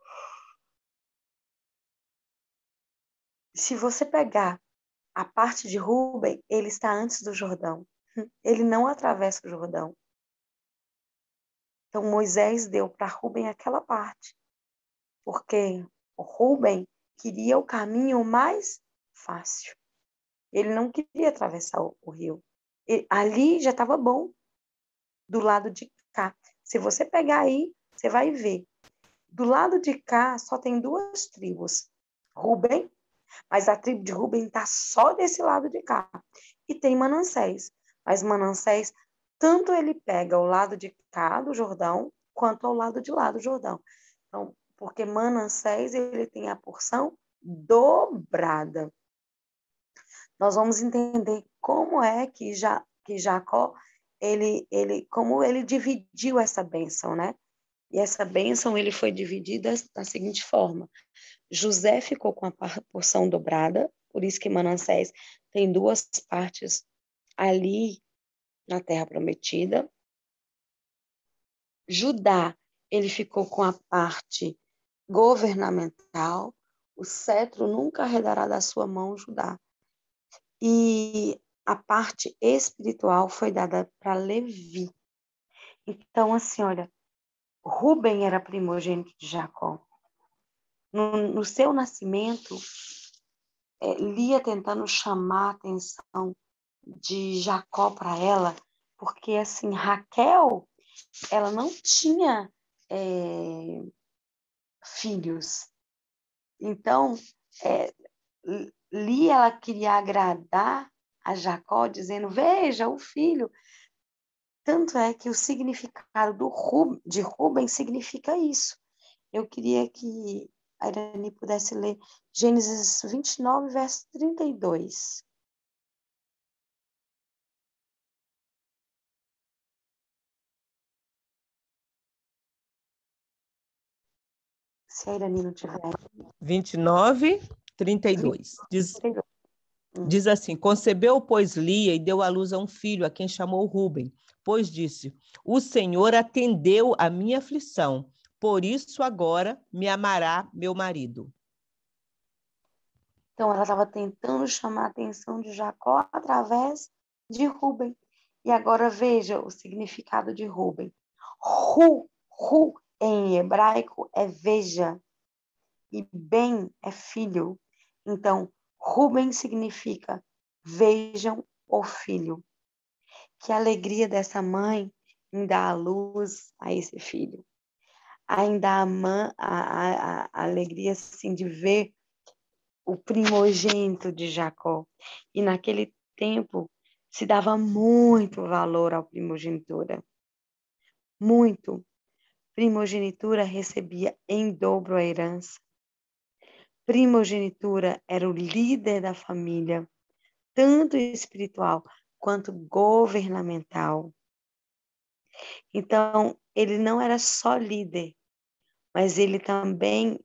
Se você pegar a parte de Rubem, ele está antes do Jordão. Ele não atravessa o Jordão. Então Moisés deu para Rubem aquela parte, porque o Rubem queria o caminho mais fácil. Ele não queria atravessar o rio. Ali já estava bom, do lado de cá. Se você pegar aí, você vai ver. Do lado de cá só tem duas tribos. Rubem, mas a tribo de Rubem está só desse lado de cá. E tem Manassés. Mas Manassés, tanto ele pega o lado de cá do Jordão, quanto ao lado de lá do Jordão. Então, porque Manassés, ele tem a porção dobrada. Nós vamos entender como é que Jacó, como ele dividiu essa bênção, né? E essa bênção, ele foi dividida da seguinte forma. José ficou com a porção dobrada, por isso que Manassés tem duas partes ali na Terra Prometida. Judá, ele ficou com a parte governamental, o cetro nunca arredará da sua mão, Judá. E a parte espiritual foi dada para Levi. Então, assim, olha, Rubem era primogênito de Jacó. No seu nascimento, Lia tentando chamar a atenção de Jacó para ela, porque assim, Raquel, ela não tinha filhos. Então, Lia, ela queria agradar a Jacó, dizendo, veja, o filho. Tanto é que o significado de Rubem significa isso. Eu queria que a Irani pudesse ler Gênesis 29, verso 32. Se a Irani não tiver. 29, 32. Diz assim: concebeu, pois, Lia e deu à luz a um filho, a quem chamou Ruben, pois disse: o Senhor atendeu a minha aflição, por isso agora me amará meu marido. Então, ela estava tentando chamar a atenção de Jacó através de Ruben. E agora veja o significado de Ruben. Ru em hebraico é veja, e Ben é filho. Então, Ruben significa vejam o filho. Que alegria dessa mãe em dar a luz a esse filho. Ainda a alegria assim, de ver o primogênito de Jacó. E naquele tempo se dava muito valor à primogenitura. Muito. Primogenitura recebia em dobro a herança. Primogenitura era o líder da família, tanto espiritual quanto governamental. Então, ele não era só líder, mas ele também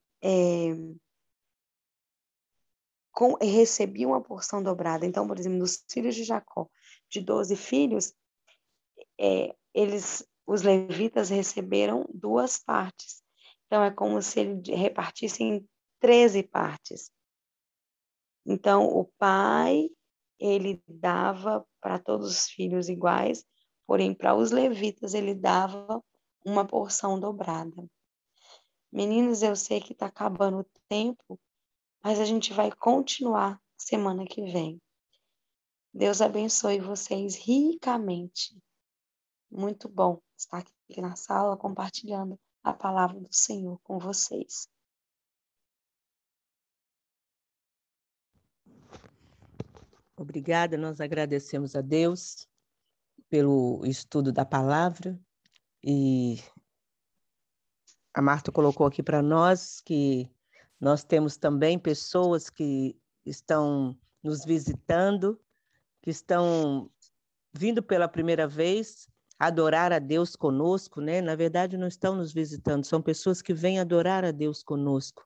recebia uma porção dobrada. Então, por exemplo, dos filhos de Jacó, de 12 filhos, os levitas receberam 2 partes. Então, é como se ele repartisse em 13 partes. Então, o pai, ele dava para todos os filhos iguais, porém, para os levitas, ele dava uma porção dobrada. Meninos, eu sei que está acabando o tempo, mas a gente vai continuar semana que vem. Deus abençoe vocês ricamente. Muito bom estar aqui na sala compartilhando a palavra do Senhor com vocês. Obrigada, nós agradecemos a Deus pelo estudo da palavra e a Marta colocou aqui para nós que nós temos também pessoas que estão nos visitando, que estão vindo pela primeira vez adorar a Deus conosco, né? Na verdade, não estão nos visitando, são pessoas que vêm adorar a Deus conosco.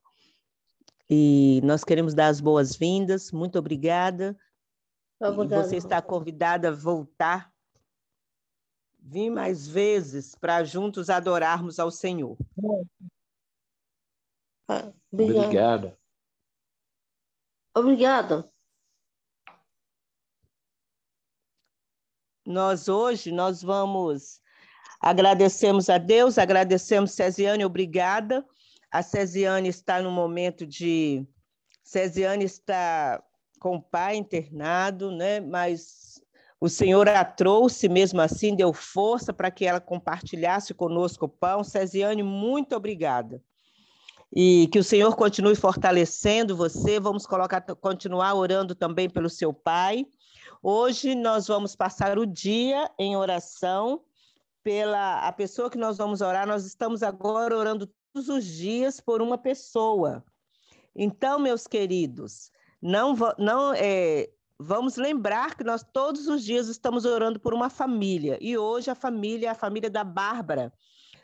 E nós queremos dar as boas-vindas, muito obrigada. E você está convidada a voltar, vir mais vezes para juntos adorarmos ao Senhor. Obrigado. Obrigado. Hoje nós vamos agradecemos a Deus, agradecemos Cesiane, obrigada. A Cesiane está no momento de... Cesiane está com o pai internado, né? Mas o Senhor a trouxe mesmo assim, deu força para que ela compartilhasse conosco o pão. Cesiane, muito obrigada. E que o Senhor continue fortalecendo você. Vamos continuar orando também pelo seu pai. Hoje nós vamos passar o dia em oração pela a pessoa que nós vamos orar. Nós estamos agora orando todos os dias por uma pessoa. Então, meus queridos, vamos lembrar que nós todos os dias estamos orando por uma família. E hoje a família é a família da Bárbara.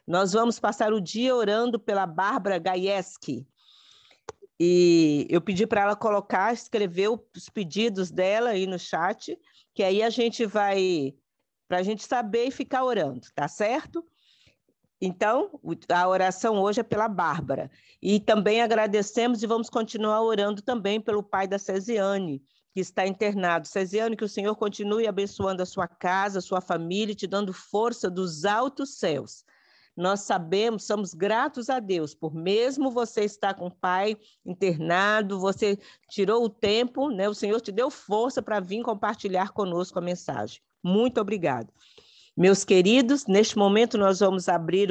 Nós vamos passar o dia orando pela Bárbara Gaieski. E eu pedi para ela escrever os pedidos dela aí no chat, que aí a gente vai, para a gente saber e ficar orando, tá certo? Então, a oração hoje é pela Bárbara. E também agradecemos e vamos continuar orando também pelo pai da Cesiane, que está internado. Cesiane, que o Senhor continue abençoando a sua casa, a sua família, te dando força dos altos céus. Nós sabemos, somos gratos a Deus, por mesmo você estar com o pai internado, você tirou o tempo, né? O Senhor te deu força para vir compartilhar conosco a mensagem. Muito obrigado. Meus queridos, neste momento nós vamos abrir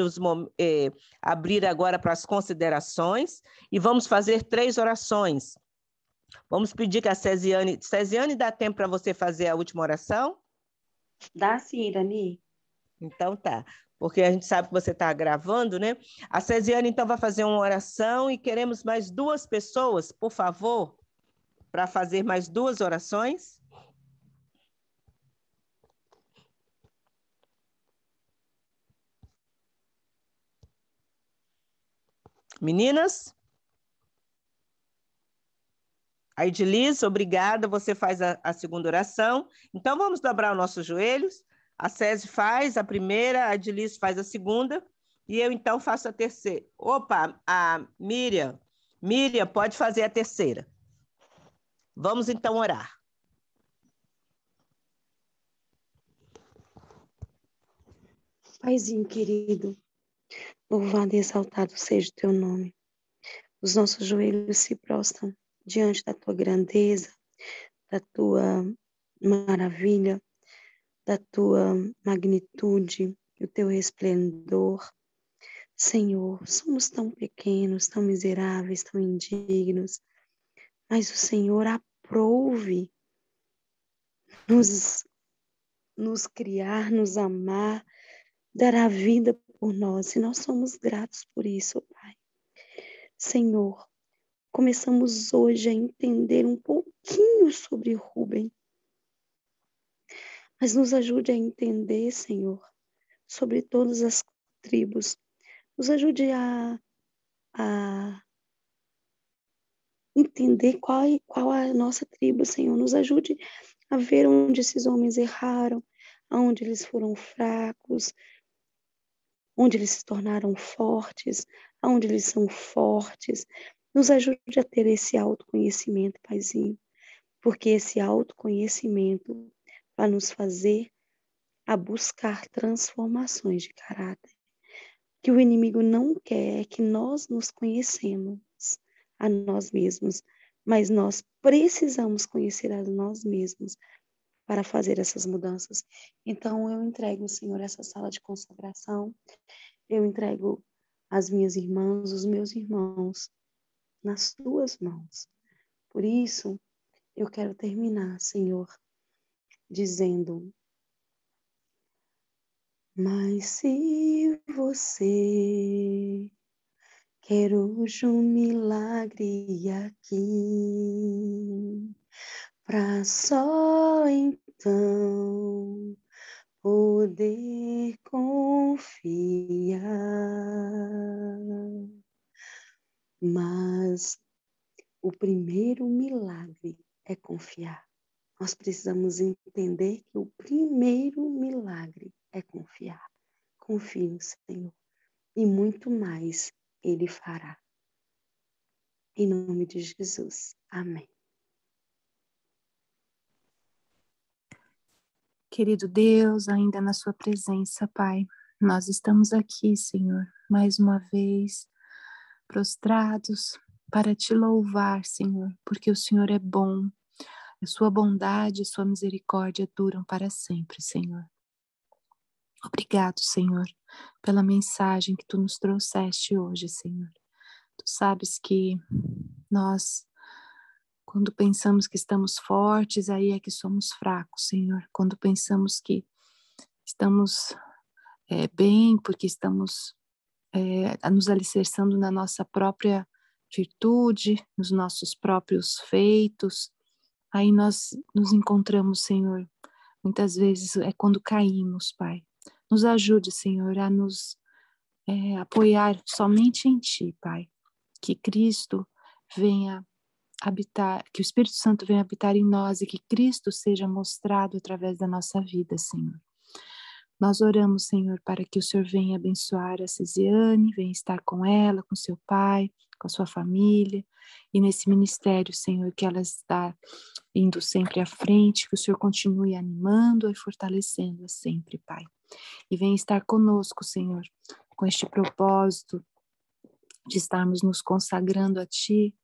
agora para as considerações e vamos fazer 3 orações. Vamos pedir que a Cesiane, dá tempo para você fazer a última oração? Dá sim, Irani. Então tá. porque a gente sabe que você está gravando, né? A Cesiane, então, vai fazer uma oração e queremos mais 2 pessoas, por favor, para fazer mais 2 orações. Meninas? A Ediliz, obrigada, você faz a segunda oração. Então, vamos dobrar os nossos joelhos. A Cési faz a primeira, a Ediliz faz a segunda, e eu, então, faço a terceira. Opa, a Miriam. Miriam, pode fazer a terceira. Vamos, então, orar. Paizinho querido, louvado e exaltado seja o teu nome. Os nossos joelhos se prostram diante da tua grandeza, da tua maravilha, da tua magnitude, o teu resplendor. Senhor, somos tão pequenos, tão miseráveis, tão indignos, mas o Senhor aprouve nos criar, nos amar, dar a vida por nós, e nós somos gratos por isso, Pai. Senhor, começamos hoje a entender um pouquinho sobre Rubem, mas nos ajude a entender, Senhor, sobre todas as tribos. Nos ajude a entender qual a nossa tribo, Senhor. Nos ajude a ver onde esses homens erraram, aonde eles foram fracos, onde eles se tornaram fortes, aonde eles são fortes. Nos ajude a ter esse autoconhecimento, Paizinho, porque esse autoconhecimento vai nos fazer a buscar transformações de caráter. O que o inimigo não quer é que nós nos conhecemos a nós mesmos, mas nós precisamos conhecer a nós mesmos para fazer essas mudanças. Então, eu entrego, Senhor, essa sala de consagração, eu entrego as minhas irmãs, os meus irmãos, nas tuas mãos. Por isso, eu quero terminar, Senhor, dizendo: mas se você quer hoje um milagre aqui, pra só então poder confiar. Mas o primeiro milagre é confiar. Nós precisamos entender que o primeiro milagre é confiar. Confie no Senhor e muito mais Ele fará. Em nome de Jesus. Amém. Querido Deus, ainda na sua presença, Pai, nós estamos aqui, Senhor, mais uma vez, prostrados para te louvar, Senhor, porque o Senhor é bom, a sua bondade e sua misericórdia duram para sempre, Senhor. Obrigado, Senhor, pela mensagem que tu nos trouxeste hoje, Senhor. Tu sabes que nós, quando pensamos que estamos fortes, aí é que somos fracos, Senhor. Quando pensamos que estamos bem, porque estamos nos alicerçando na nossa própria virtude, nos nossos próprios feitos, aí nós nos encontramos, Senhor. Muitas vezes é quando caímos, Pai. Nos ajude, Senhor, a nos apoiar somente em Ti, Pai. Que Cristo venha habitar, que o Espírito Santo venha habitar em nós e que Cristo seja mostrado através da nossa vida, Senhor. Nós oramos, Senhor, para que o Senhor venha abençoar a Cesiane, venha estar com ela, com seu pai, com a sua família, e nesse ministério, Senhor, que ela está indo sempre à frente, que o Senhor continue animando e fortalecendo-a sempre, Pai. E venha estar conosco, Senhor, com este propósito de estarmos nos consagrando a Ti,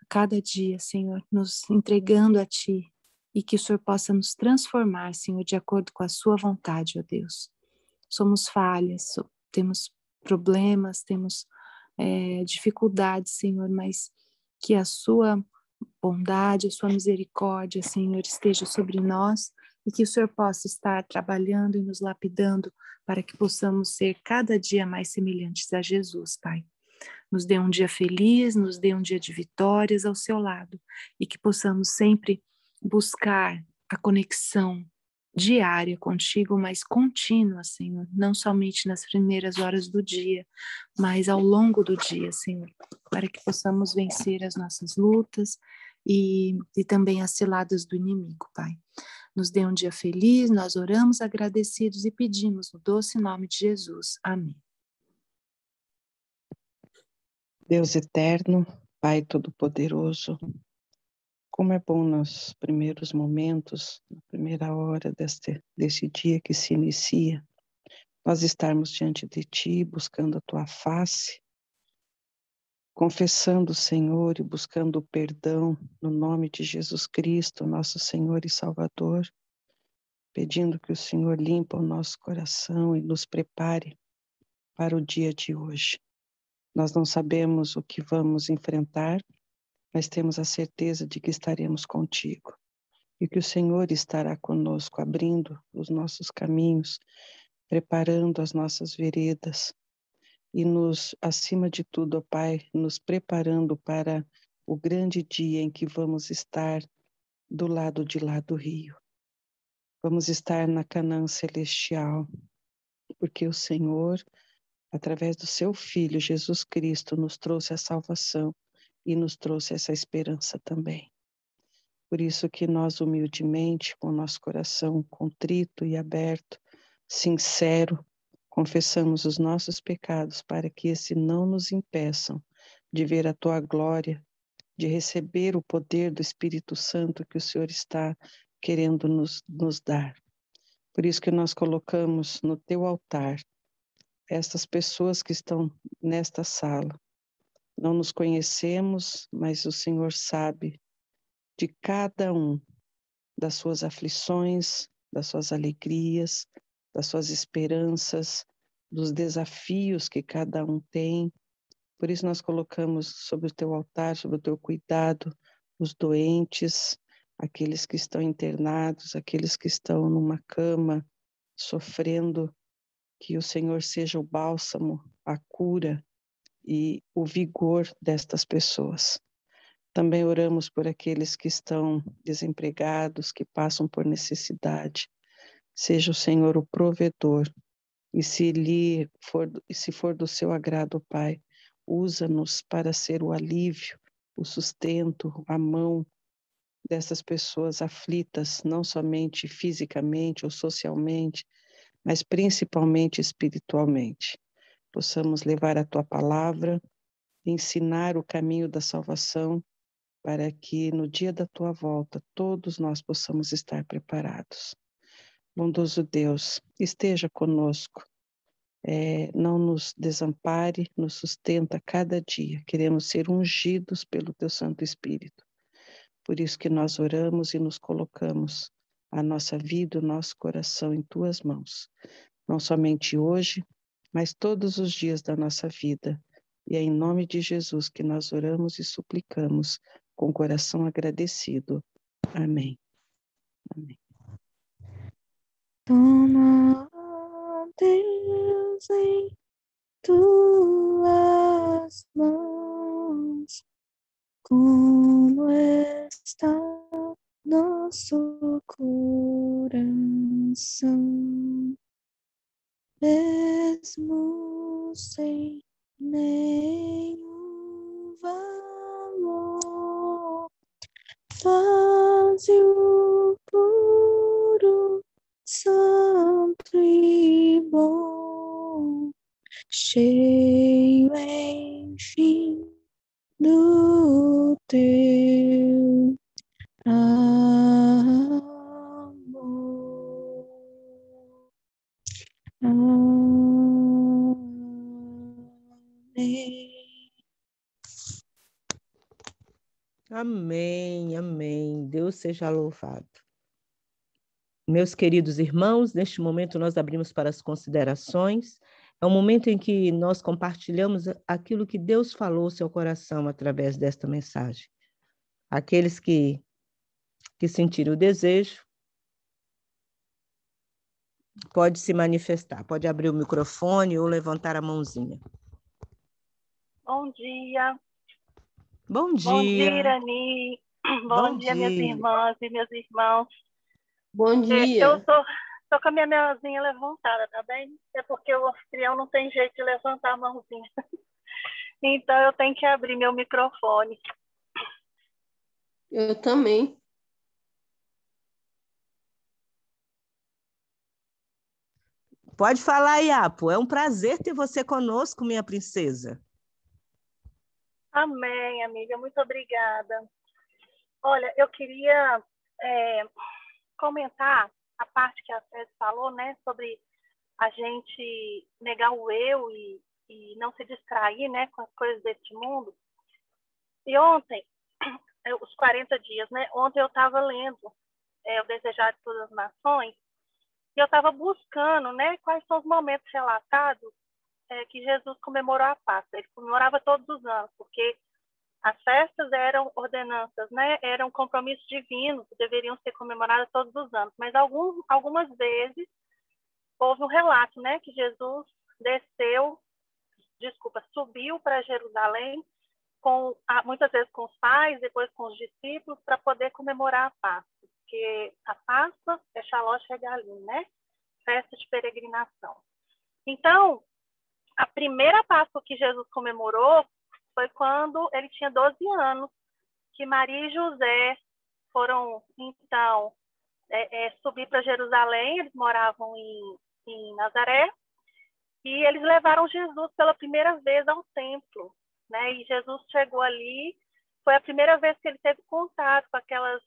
cada dia, Senhor, nos entregando a Ti, e que o Senhor possa nos transformar, Senhor, de acordo com a sua vontade, ó Deus. Somos falhas, temos problemas, temos dificuldades, Senhor, mas que a sua bondade, a sua misericórdia, Senhor, esteja sobre nós e que o Senhor possa estar trabalhando e nos lapidando para que possamos ser cada dia mais semelhantes a Jesus, Pai. Nos dê um dia feliz, nos dê um dia de vitórias ao seu lado e que possamos sempre buscar a conexão diária contigo, mas contínua, Senhor, não somente nas primeiras horas do dia, mas ao longo do dia, Senhor, para que possamos vencer as nossas lutas e também as ciladas do inimigo, Pai. Nos dê um dia feliz, nós oramos agradecidos e pedimos no doce nome de Jesus. Amém. Deus eterno, Pai Todo-Poderoso, como é bom nos primeiros momentos, na primeira hora desse dia que se inicia, nós estarmos diante de Ti, buscando a Tua face, confessando o Senhor e buscando o perdão no nome de Jesus Cristo, nosso Senhor e Salvador, pedindo que o Senhor limpe o nosso coração e nos prepare para o dia de hoje. Nós não sabemos o que vamos enfrentar, mas temos a certeza de que estaremos contigo e que o Senhor estará conosco, abrindo os nossos caminhos, preparando as nossas veredas e acima de tudo, ó Pai, nos preparando para o grande dia em que vamos estar do lado de lá do rio. Vamos estar na Canaã celestial, porque o Senhor, através do seu Filho, Jesus Cristo, nos trouxe a salvação e nos trouxe essa esperança também. Por isso que nós, humildemente, com o nosso coração contrito e aberto, sincero, confessamos os nossos pecados para que esses não nos impeçam de ver a Tua glória, de receber o poder do Espírito Santo que o Senhor está querendo nos dar. Por isso que nós colocamos no Teu altar essas pessoas que estão nesta sala. Não nos conhecemos, mas o Senhor sabe de cada um, das suas aflições, das suas alegrias, das suas esperanças, dos desafios que cada um tem. Por isso nós colocamos sobre o teu altar, sobre o teu cuidado, os doentes, aqueles que estão internados, aqueles que estão numa cama, sofrendo, que o Senhor seja o bálsamo, a cura e o vigor destas pessoas. Também oramos por aqueles que estão desempregados, que passam por necessidade. Seja o Senhor o provedor. E se for do seu agrado, Pai, usa-nos para ser o alívio, o sustento, a mão dessas pessoas aflitas, não somente fisicamente ou socialmente, mas principalmente espiritualmente. Possamos levar a Tua palavra, ensinar o caminho da salvação, para que no dia da Tua volta todos nós possamos estar preparados. Bondoso Deus, esteja conosco, não nos desampare, nos sustenta cada dia. Queremos ser ungidos pelo Teu Santo Espírito. Por isso que nós oramos e nos colocamos a nossa vida, o nosso coração em Tuas mãos. Não somente hoje, mas todos os dias da nossa vida. E é em nome de Jesus que nós oramos e suplicamos com o coração agradecido. Amém. Amém. Toma, Deus, em Tuas mãos, como está nosso coração, mesmo sem nenhum valor, vazio, puro, santo e bom, cheio, enfim, do Teu amor. Amém. Amém, amém. Deus seja louvado. Meus queridos irmãos, neste momento nós abrimos para as considerações. É um momento em que nós compartilhamos aquilo que Deus falou ao seu coração através desta mensagem. Aqueles que sentirem o desejo, Pode se manifestar, pode abrir o microfone ou levantar a mãozinha. Bom dia. Bom dia. Bom dia, Irani. Bom dia, minhas irmãs e meus irmãos. Bom dia. Eu tô com a minha mãozinha levantada, tá bem? É porque o anfitrião não tem jeito de levantar a mãozinha. Então, eu tenho que abrir meu microfone. Eu também. Pode falar, Iapo. É um prazer ter você conosco, minha princesa. Amém, amiga. Muito obrigada. Olha, eu queria comentar a parte que a César falou, né, sobre a gente negar o eu e não se distrair, né, com as coisas deste mundo. E ontem, os 40 dias, né, ontem eu estava lendo o Desejar de Todas as Nações e eu estava buscando, né, quais são os momentos relatados que Jesus comemorou a Páscoa. Ele comemorava todos os anos, porque as festas eram ordenanças, né? Eram compromissos divinos que deveriam ser comemorados todos os anos. Mas algumas vezes houve um relato, né? Que Jesus subiu para Jerusalém, muitas vezes com os pais, depois com os discípulos, para poder comemorar a Páscoa. Porque a Páscoa é Shalosh Regalim, né? Festa de peregrinação. Então, a primeira Páscoa que Jesus comemorou foi quando ele tinha 12 anos, que Maria e José foram, então, subir para Jerusalém. Eles moravam em Nazaré, e eles levaram Jesus pela primeira vez ao templo, né? E Jesus chegou ali, foi a primeira vez que ele teve contato com aqueles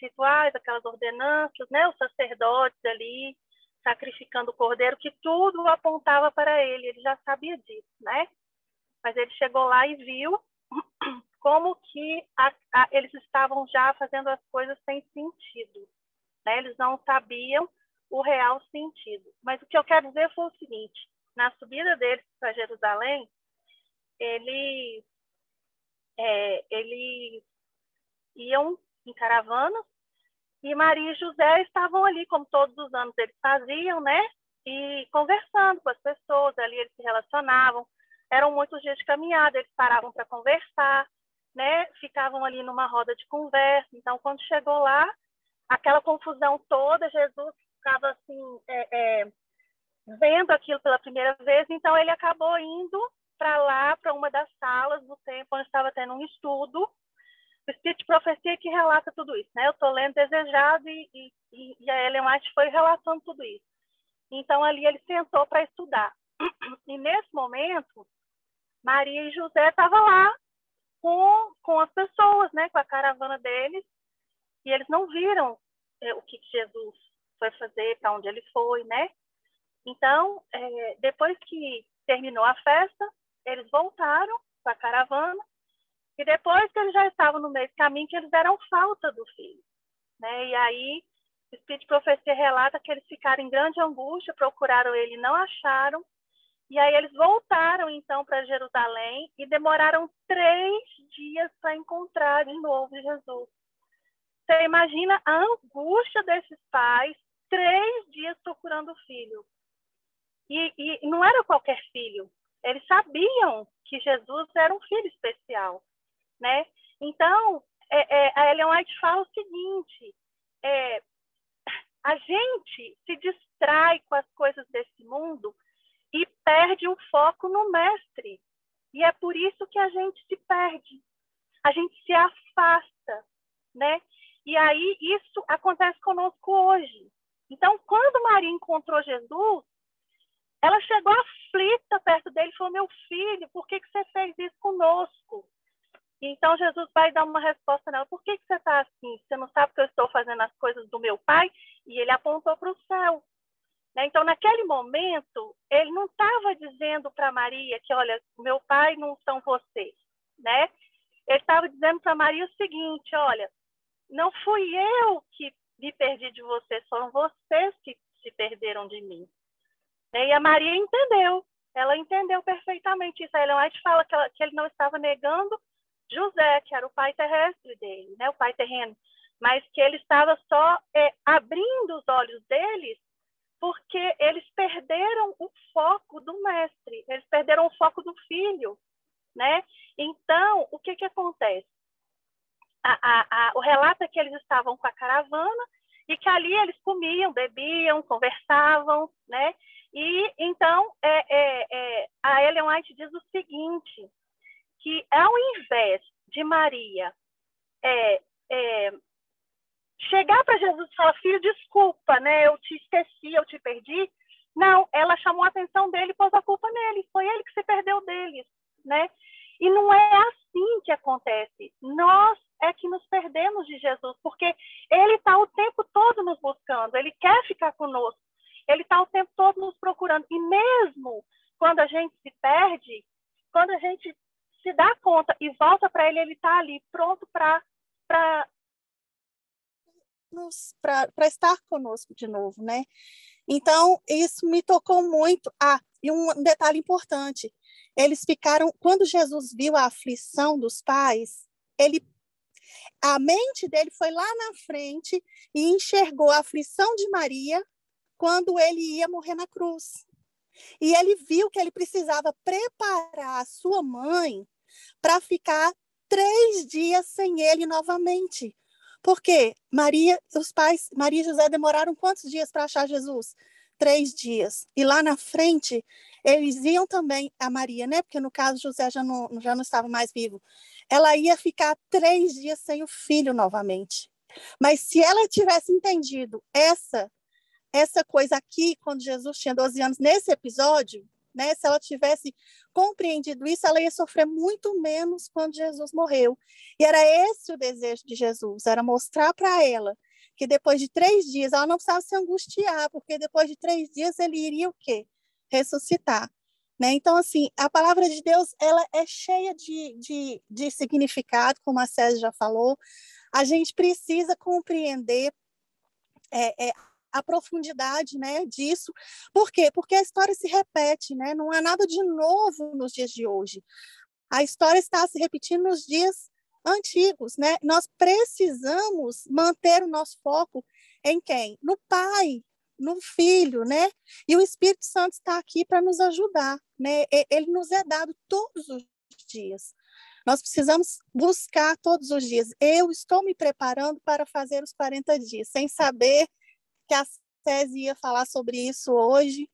rituais, aquelas ordenanças, né? Os sacerdotes ali, sacrificando o cordeiro, que tudo apontava para ele já sabia disso, né? Mas ele chegou lá e viu como que eles estavam já fazendo as coisas sem sentido, né? Eles não sabiam o real sentido. Mas o que eu quero dizer foi o seguinte: na subida deles para Jerusalém, eles iam em caravanas, e Maria e José estavam ali, como todos os anos eles faziam, né? E conversando com as pessoas, ali eles se relacionavam. Eram muitos dias de caminhada, eles paravam para conversar, né? Ficavam ali numa roda de conversa. Então, quando chegou lá, aquela confusão toda, Jesus ficava assim, vendo aquilo pela primeira vez. Então, ele acabou indo para lá, para uma das salas do templo, onde estava tendo um estudo. O Espírito de Profecia que relata tudo isso, né? Eu estou lendo Desejado e a Ellen White foi relatando tudo isso. Então, ali ele sentou para estudar. E nesse momento, Maria e José estavam lá com as pessoas, né? Com a caravana deles, e eles não viram o que Jesus foi fazer, para onde ele foi, né? Então, depois que terminou a festa, eles voltaram com a caravana, e depois que eles já estavam no meio do caminho, que eles deram falta do filho, né? E aí, o Espírito de Profecia relata que eles ficaram em grande angústia, procuraram ele e não acharam. E aí eles voltaram, então, para Jerusalém e demoraram 3 dias para encontrar de novo Jesus. Você imagina a angústia desses pais, 3 dias procurando o filho. E não era qualquer filho. Eles sabiam que Jesus era um filho especial, né? Então, a Ellen White fala o seguinte: a gente se distrai com as coisas desse mundo e perde o foco no mestre. E é por isso que a gente se perde. A gente se afasta, né? E aí isso acontece conosco hoje. Então, quando Maria encontrou Jesus, ela chegou aflita perto dele e falou: meu filho, por que você fez isso conosco? E então Jesus vai dar uma resposta nela: por que você está assim? Você não sabe que eu estou fazendo as coisas do meu pai? E ele apontou para o céu. Então, naquele momento, ele não estava dizendo para Maria que, olha, meu pai não são vocês, né? Ele estava dizendo para Maria o seguinte: olha, não fui eu que me perdi de vocês, foram vocês que se perderam de mim. E a Maria entendeu, ela entendeu perfeitamente isso. A Ellen White fala que ele não estava negando José, que era o pai terrestre dele, né? O pai terreno. mas que ele estava só abrindo os olhos deles, porque eles perderam o foco do mestre, eles perderam o foco do filho, né? Então, o que acontece? O relato é que eles estavam com a caravana e que ali eles comiam, bebiam, conversavam, né? E então a Ellen White diz o seguinte, que ao invés de Maria chegar para Jesus e falar, filho, desculpa, né? Eu te esqueci, eu te perdi. Não, ela chamou a atenção dele e pôs a culpa nele. Foi ele que se perdeu deles, né? E não é assim que acontece. Nós é que nos perdemos de Jesus, porque ele está o tempo todo nos buscando, ele quer ficar conosco, ele está o tempo todo nos procurando. E mesmo quando a gente se perde, quando a gente se dá conta e volta para ele, ele está ali, pronto para estar conosco de novo, né? Então, isso me tocou muito. E um detalhe importante, eles ficaram, quando Jesus viu a aflição dos pais, a mente dele foi lá na frente e enxergou a aflição de Maria quando ele ia morrer na cruz. E ele viu que ele precisava preparar a sua mãe para ficar 3 dias sem ele novamente. Porque Maria e José demoraram quantos dias para achar Jesus? 3 dias. E lá na frente, eles iam também, a Maria, né? Porque no caso José já não estava mais vivo. Ela ia ficar 3 dias sem o filho novamente. Mas se ela tivesse entendido essa coisa aqui, quando Jesus tinha 12 anos, nesse episódio, né? Se ela tivesse compreendido isso, ela ia sofrer muito menos quando Jesus morreu. E era esse o desejo de Jesus, era mostrar para ela que depois de 3 dias, ela não precisava se angustiar, porque depois de 3 dias ele iria o quê? Ressuscitar. Né? Então, assim, a palavra de Deus, ela é cheia de significado, como a Césia já falou. A gente precisa compreender a profundidade, né, disso. Por quê? Porque a história se repete, né? Não há nada de novo nos dias de hoje. A história está se repetindo nos dias antigos, né? Nós precisamos manter o nosso foco em quem? No Pai, no Filho, né? E o Espírito Santo está aqui para nos ajudar, né? Ele nos é dado todos os dias. Nós precisamos buscar todos os dias. Eu estou me preparando para fazer os 40 dias, sem saber que a Césia ia falar sobre isso hoje.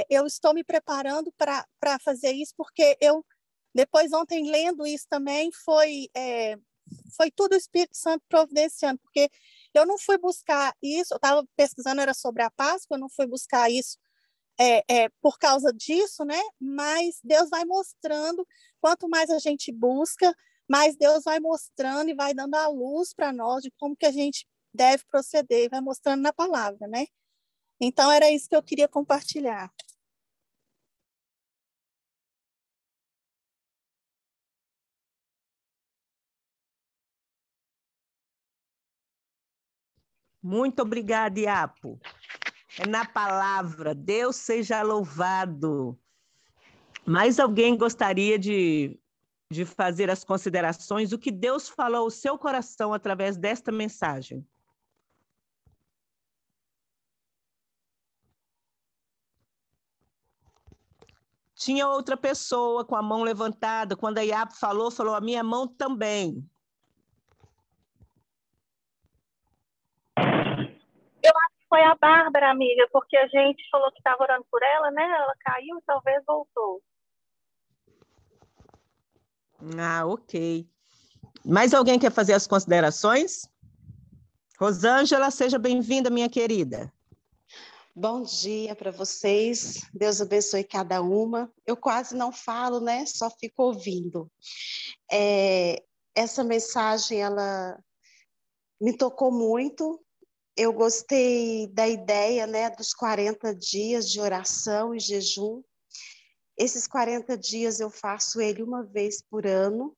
Eu estou me preparando para fazer isso, porque depois ontem lendo isso também, foi tudo o Espírito Santo providenciando, porque eu não fui buscar isso, eu estava pesquisando, era sobre a Páscoa, eu não fui buscar isso por causa disso, né? Mas Deus vai mostrando, quanto mais a gente busca, mais Deus vai mostrando e vai dando a luz para nós de como que a gente deve proceder, vai mostrando na palavra, né? Então, era isso que eu queria compartilhar. Muito obrigada, Iapo. É na palavra, Deus seja louvado. Mais alguém gostaria de fazer as considerações? O que Deus falou ao seu coração através desta mensagem? Tinha outra pessoa com a mão levantada. Quando a Iapo falou a minha mão também. Eu acho que foi a Bárbara, amiga, porque a gente falou que estava orando por ela, né? Ela caiu e talvez voltou. Ok. Mais alguém quer fazer as considerações? Rosângela, seja bem-vinda, minha querida. Bom dia para vocês, Deus abençoe cada uma. Eu quase não falo, né? Só fico ouvindo. Essa mensagem, ela me tocou muito. Eu gostei da ideia, né, dos 40 dias de oração e jejum. Esses 40 dias eu faço ele uma vez por ano.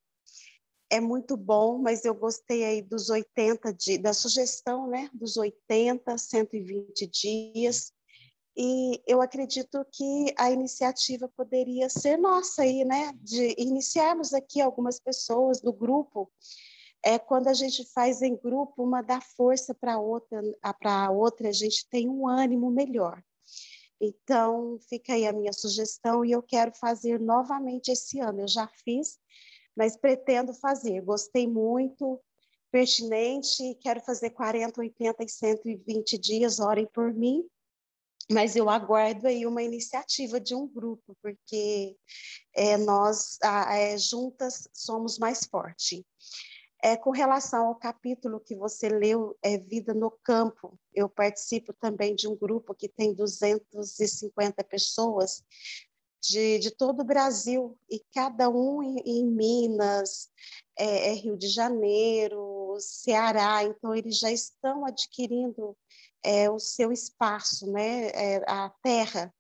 É muito bom, mas eu gostei aí dos 80 dias, da sugestão, né, dos 80, 120 dias. E eu acredito que a iniciativa poderia ser nossa aí, né, de iniciarmos aqui algumas pessoas do grupo Quando a gente faz em grupo, uma dá força para a outra, a gente tem um ânimo melhor. Então, fica aí a minha sugestão e eu quero fazer novamente esse ano. Eu já fiz, mas pretendo fazer. Gostei muito, pertinente, quero fazer 40, 80 e 120 dias, orem por mim. Mas eu aguardo aí uma iniciativa de um grupo, porque nós juntas somos mais fortes. Com relação ao capítulo que você leu, Vida no Campo, eu participo também de um grupo que tem 250 pessoas de todo o Brasil, e cada um em Minas, Rio de Janeiro, Ceará, então eles já estão adquirindo o seu espaço, né, a terra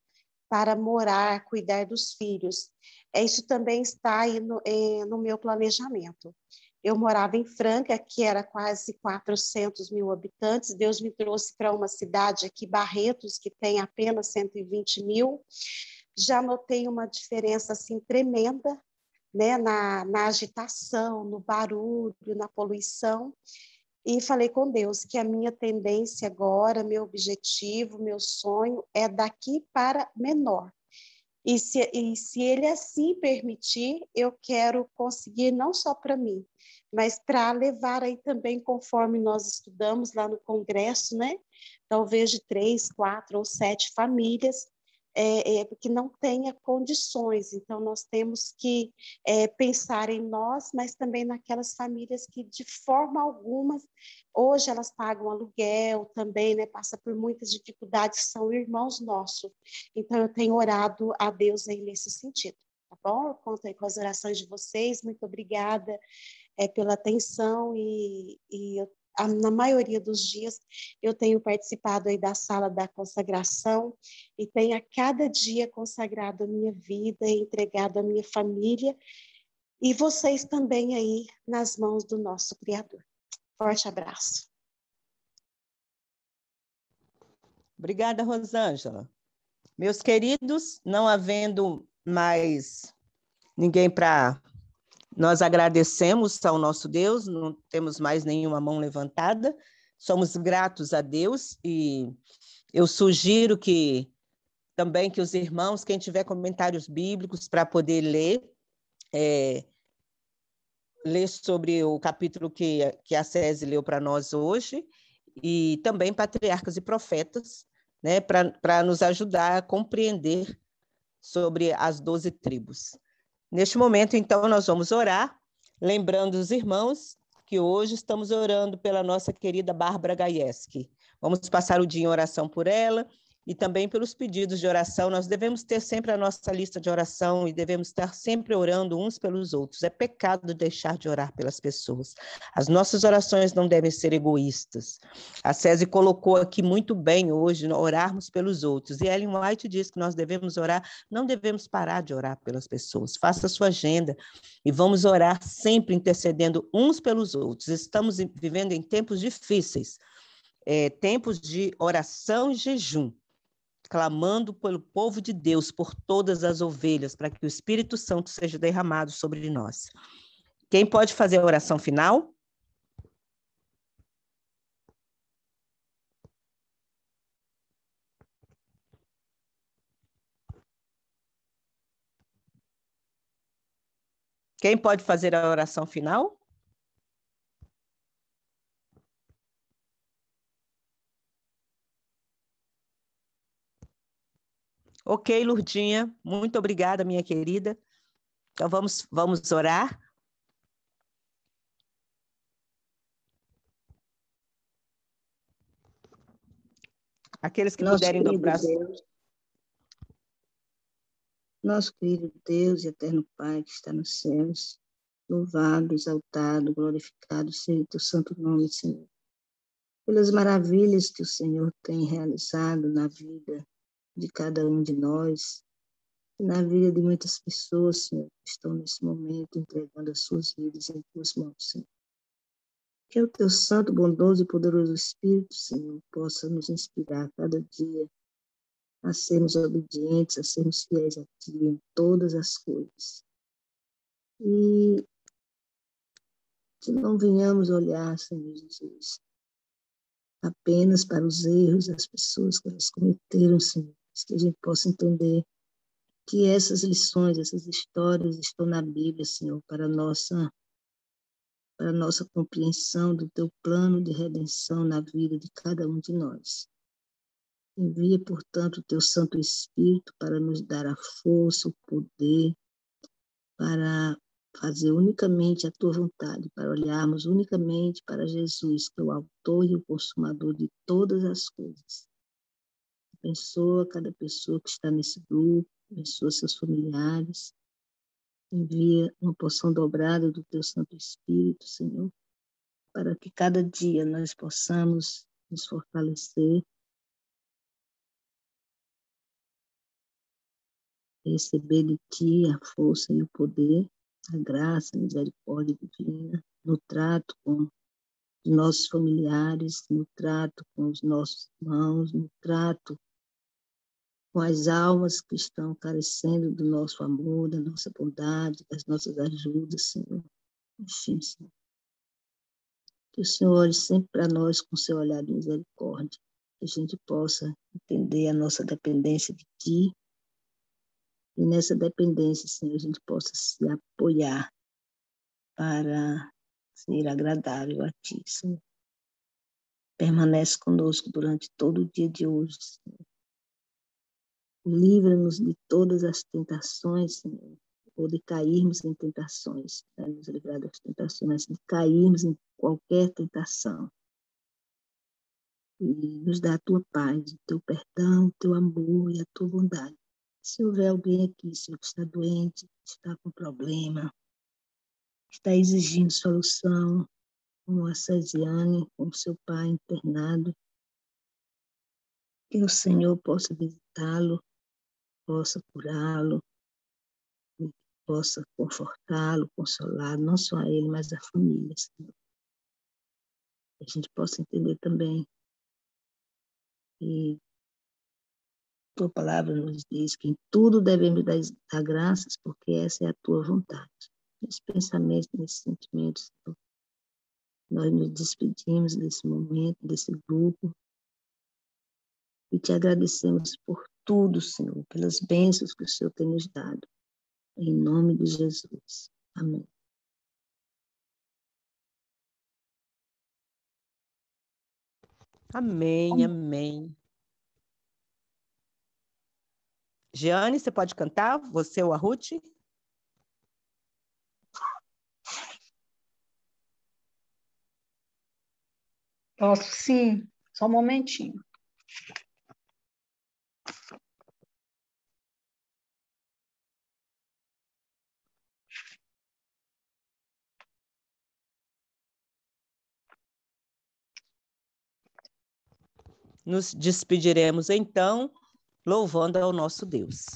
para morar, cuidar dos filhos. Isso também está aí no meu planejamento. Eu morava em Franca, que era quase 400 mil habitantes. Deus me trouxe para uma cidade aqui, Barretos, que tem apenas 120 mil. Já notei uma diferença assim tremenda, né, na agitação, no barulho, na poluição. E falei com Deus que a minha tendência agora, meu objetivo, meu sonho é daqui para menor. E se ele assim permitir, eu quero conseguir não só para mim, mas para levar aí também, conforme nós estudamos lá no congresso, né? Talvez de 3, 4 ou 7 famílias, porque não tenha condições. Então, nós temos que pensar em nós, mas também naquelas famílias que, de forma alguma, hoje elas pagam aluguel também, né? Passa por muitas dificuldades, são irmãos nossos. Então, eu tenho orado a Deus aí nesse sentido, tá bom? Eu conto aí com as orações de vocês, muito obrigada pela atenção na maioria dos dias eu tenho participado aí da sala da consagração e tenho a cada dia consagrado a minha vida e entregado a minha família e vocês também aí nas mãos do nosso Criador. Forte abraço. Obrigada, Rosângela. Meus queridos, não havendo mais ninguém para... Nós agradecemos ao nosso Deus, não temos mais nenhuma mão levantada, somos gratos a Deus e eu sugiro que também que os irmãos, quem tiver comentários bíblicos para poder ler sobre o capítulo que a Cési leu para nós hoje, e também Patriarcas e Profetas, né, para nos ajudar a compreender sobre as 12 tribos. Neste momento, então, nós vamos orar, lembrando os irmãos que hoje estamos orando pela nossa querida Bárbara Gaieski. Vamos passar o dia em oração por ela e também pelos pedidos de oração. Nós devemos ter sempre a nossa lista de oração e devemos estar sempre orando uns pelos outros. É pecado deixar de orar pelas pessoas. As nossas orações não devem ser egoístas. A Cési colocou aqui muito bem hoje, orarmos pelos outros. E Ellen White diz que nós devemos orar, não devemos parar de orar pelas pessoas. Faça a sua agenda e vamos orar sempre intercedendo uns pelos outros. Estamos vivendo em tempos difíceis, tempos de oração e jejum, clamando pelo povo de Deus, por todas as ovelhas, para que o Espírito Santo seja derramado sobre nós. Quem pode fazer a oração final? Quem pode fazer a oração final? Ok, Lurdinha, muito obrigada, minha querida. Então, vamos orar. Aqueles que puderem dobrar... Nosso querido Deus e eterno Pai que está nos céus, louvado, exaltado, glorificado seja o teu santo nome, Senhor. Pelas maravilhas que o Senhor tem realizado na vida de cada um de nós, na vida de muitas pessoas, Senhor, que estão nesse momento entregando as suas vidas em tuas mãos, Senhor. Que o teu santo, bondoso e poderoso Espírito, Senhor, possa nos inspirar cada dia a sermos obedientes, a sermos fiéis a Ti em todas as coisas. E que não venhamos olhar, Senhor Jesus, apenas para os erros das pessoas que elas cometeram, Senhor, mas que a gente possa entender que essas lições, essas histórias estão na Bíblia, Senhor, para a nossa compreensão do teu plano de redenção na vida de cada um de nós. Envia, portanto, o teu Santo Espírito para nos dar a força, o poder, para fazer unicamente a tua vontade, para olharmos unicamente para Jesus, que é o autor e o consumador de todas as coisas. Abençoa cada pessoa que está nesse grupo, abençoa seus familiares, envia uma porção dobrada do teu Santo Espírito, Senhor, para que cada dia nós possamos nos fortalecer, receber de Ti a força e o poder, a graça, a misericórdia divina, no trato com os nossos familiares, no trato com os nossos irmãos, no trato com as almas que estão carecendo do nosso amor, da nossa bondade, das nossas ajudas, Senhor. Enfim, Senhor. Que o Senhor olhe sempre para nós com seu olhar de misericórdia, que a gente possa entender a nossa dependência de Ti, e nessa dependência, Senhor, a gente possa se apoiar para ser agradável a Ti, Senhor. Permanece conosco durante todo o dia de hoje, Senhor. Livra-nos de todas as tentações, Senhor, ou de cairmos em tentações, para nos livrar das tentações, de cairmos em qualquer tentação. E nos dá a Tua paz, o Teu perdão, o Teu amor e a Tua bondade. Se houver alguém aqui, Senhor, que está doente, que está com problema, que está exigindo solução, como a Cesiane, como seu pai internado, que o Senhor possa visitá-lo, possa curá-lo, possa confortá-lo, consolá-lo, não só a ele, mas a família, Senhor. Que a gente possa entender também que Tua palavra nos diz que em tudo devemos dar graças, porque essa é a Tua vontade. Nesses pensamentos, nesses sentimentos, Senhor, nós nos despedimos desse momento, desse grupo, e Te agradecemos por tudo, Senhor, pelas bênçãos que o Senhor tem nos dado. Em nome de Jesus. Amém. Amém, amém. Jeane, você pode cantar? Você ou a Ruth? Posso sim, só um momentinho. Nos despediremos então, louvando ao nosso Deus.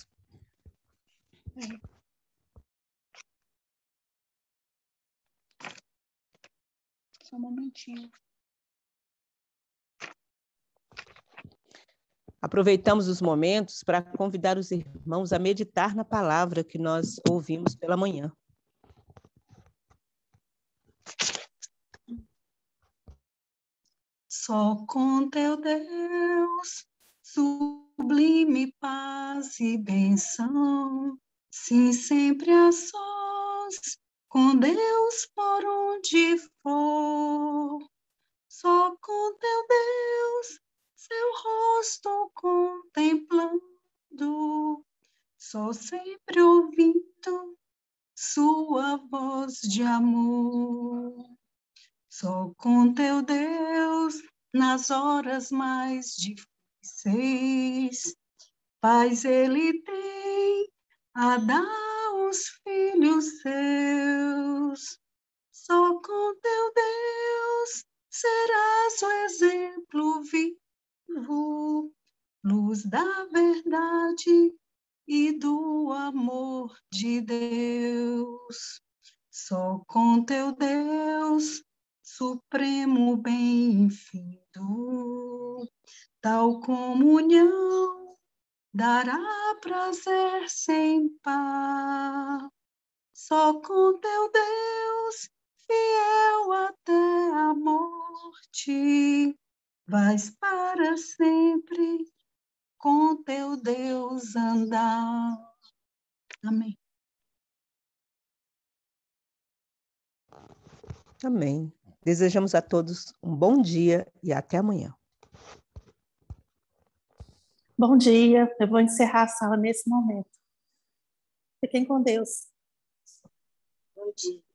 Só um momentinho. Aproveitamos os momentos para convidar os irmãos a meditar na palavra que nós ouvimos pela manhã. Só com teu Deus, sublime paz e benção, sim, sempre a sós, com Deus por onde for. Só com teu Deus, seu rosto contemplando, só sempre ouvindo sua voz de amor. Só com teu Deus, nas horas mais difíceis, paz Ele tem a dar aos filhos seus. Só com teu Deus serás o exemplo vivo, luz da verdade e do amor de Deus. Só com teu Deus, supremo bem-vindo, tal comunhão dará prazer sem par. Só com teu Deus, fiel até a morte, vais para sempre com teu Deus andar. Amém. Amém. Desejamos a todos um bom dia e até amanhã. Bom dia. Eu vou encerrar a sala nesse momento. Fiquem com Deus. Bom dia.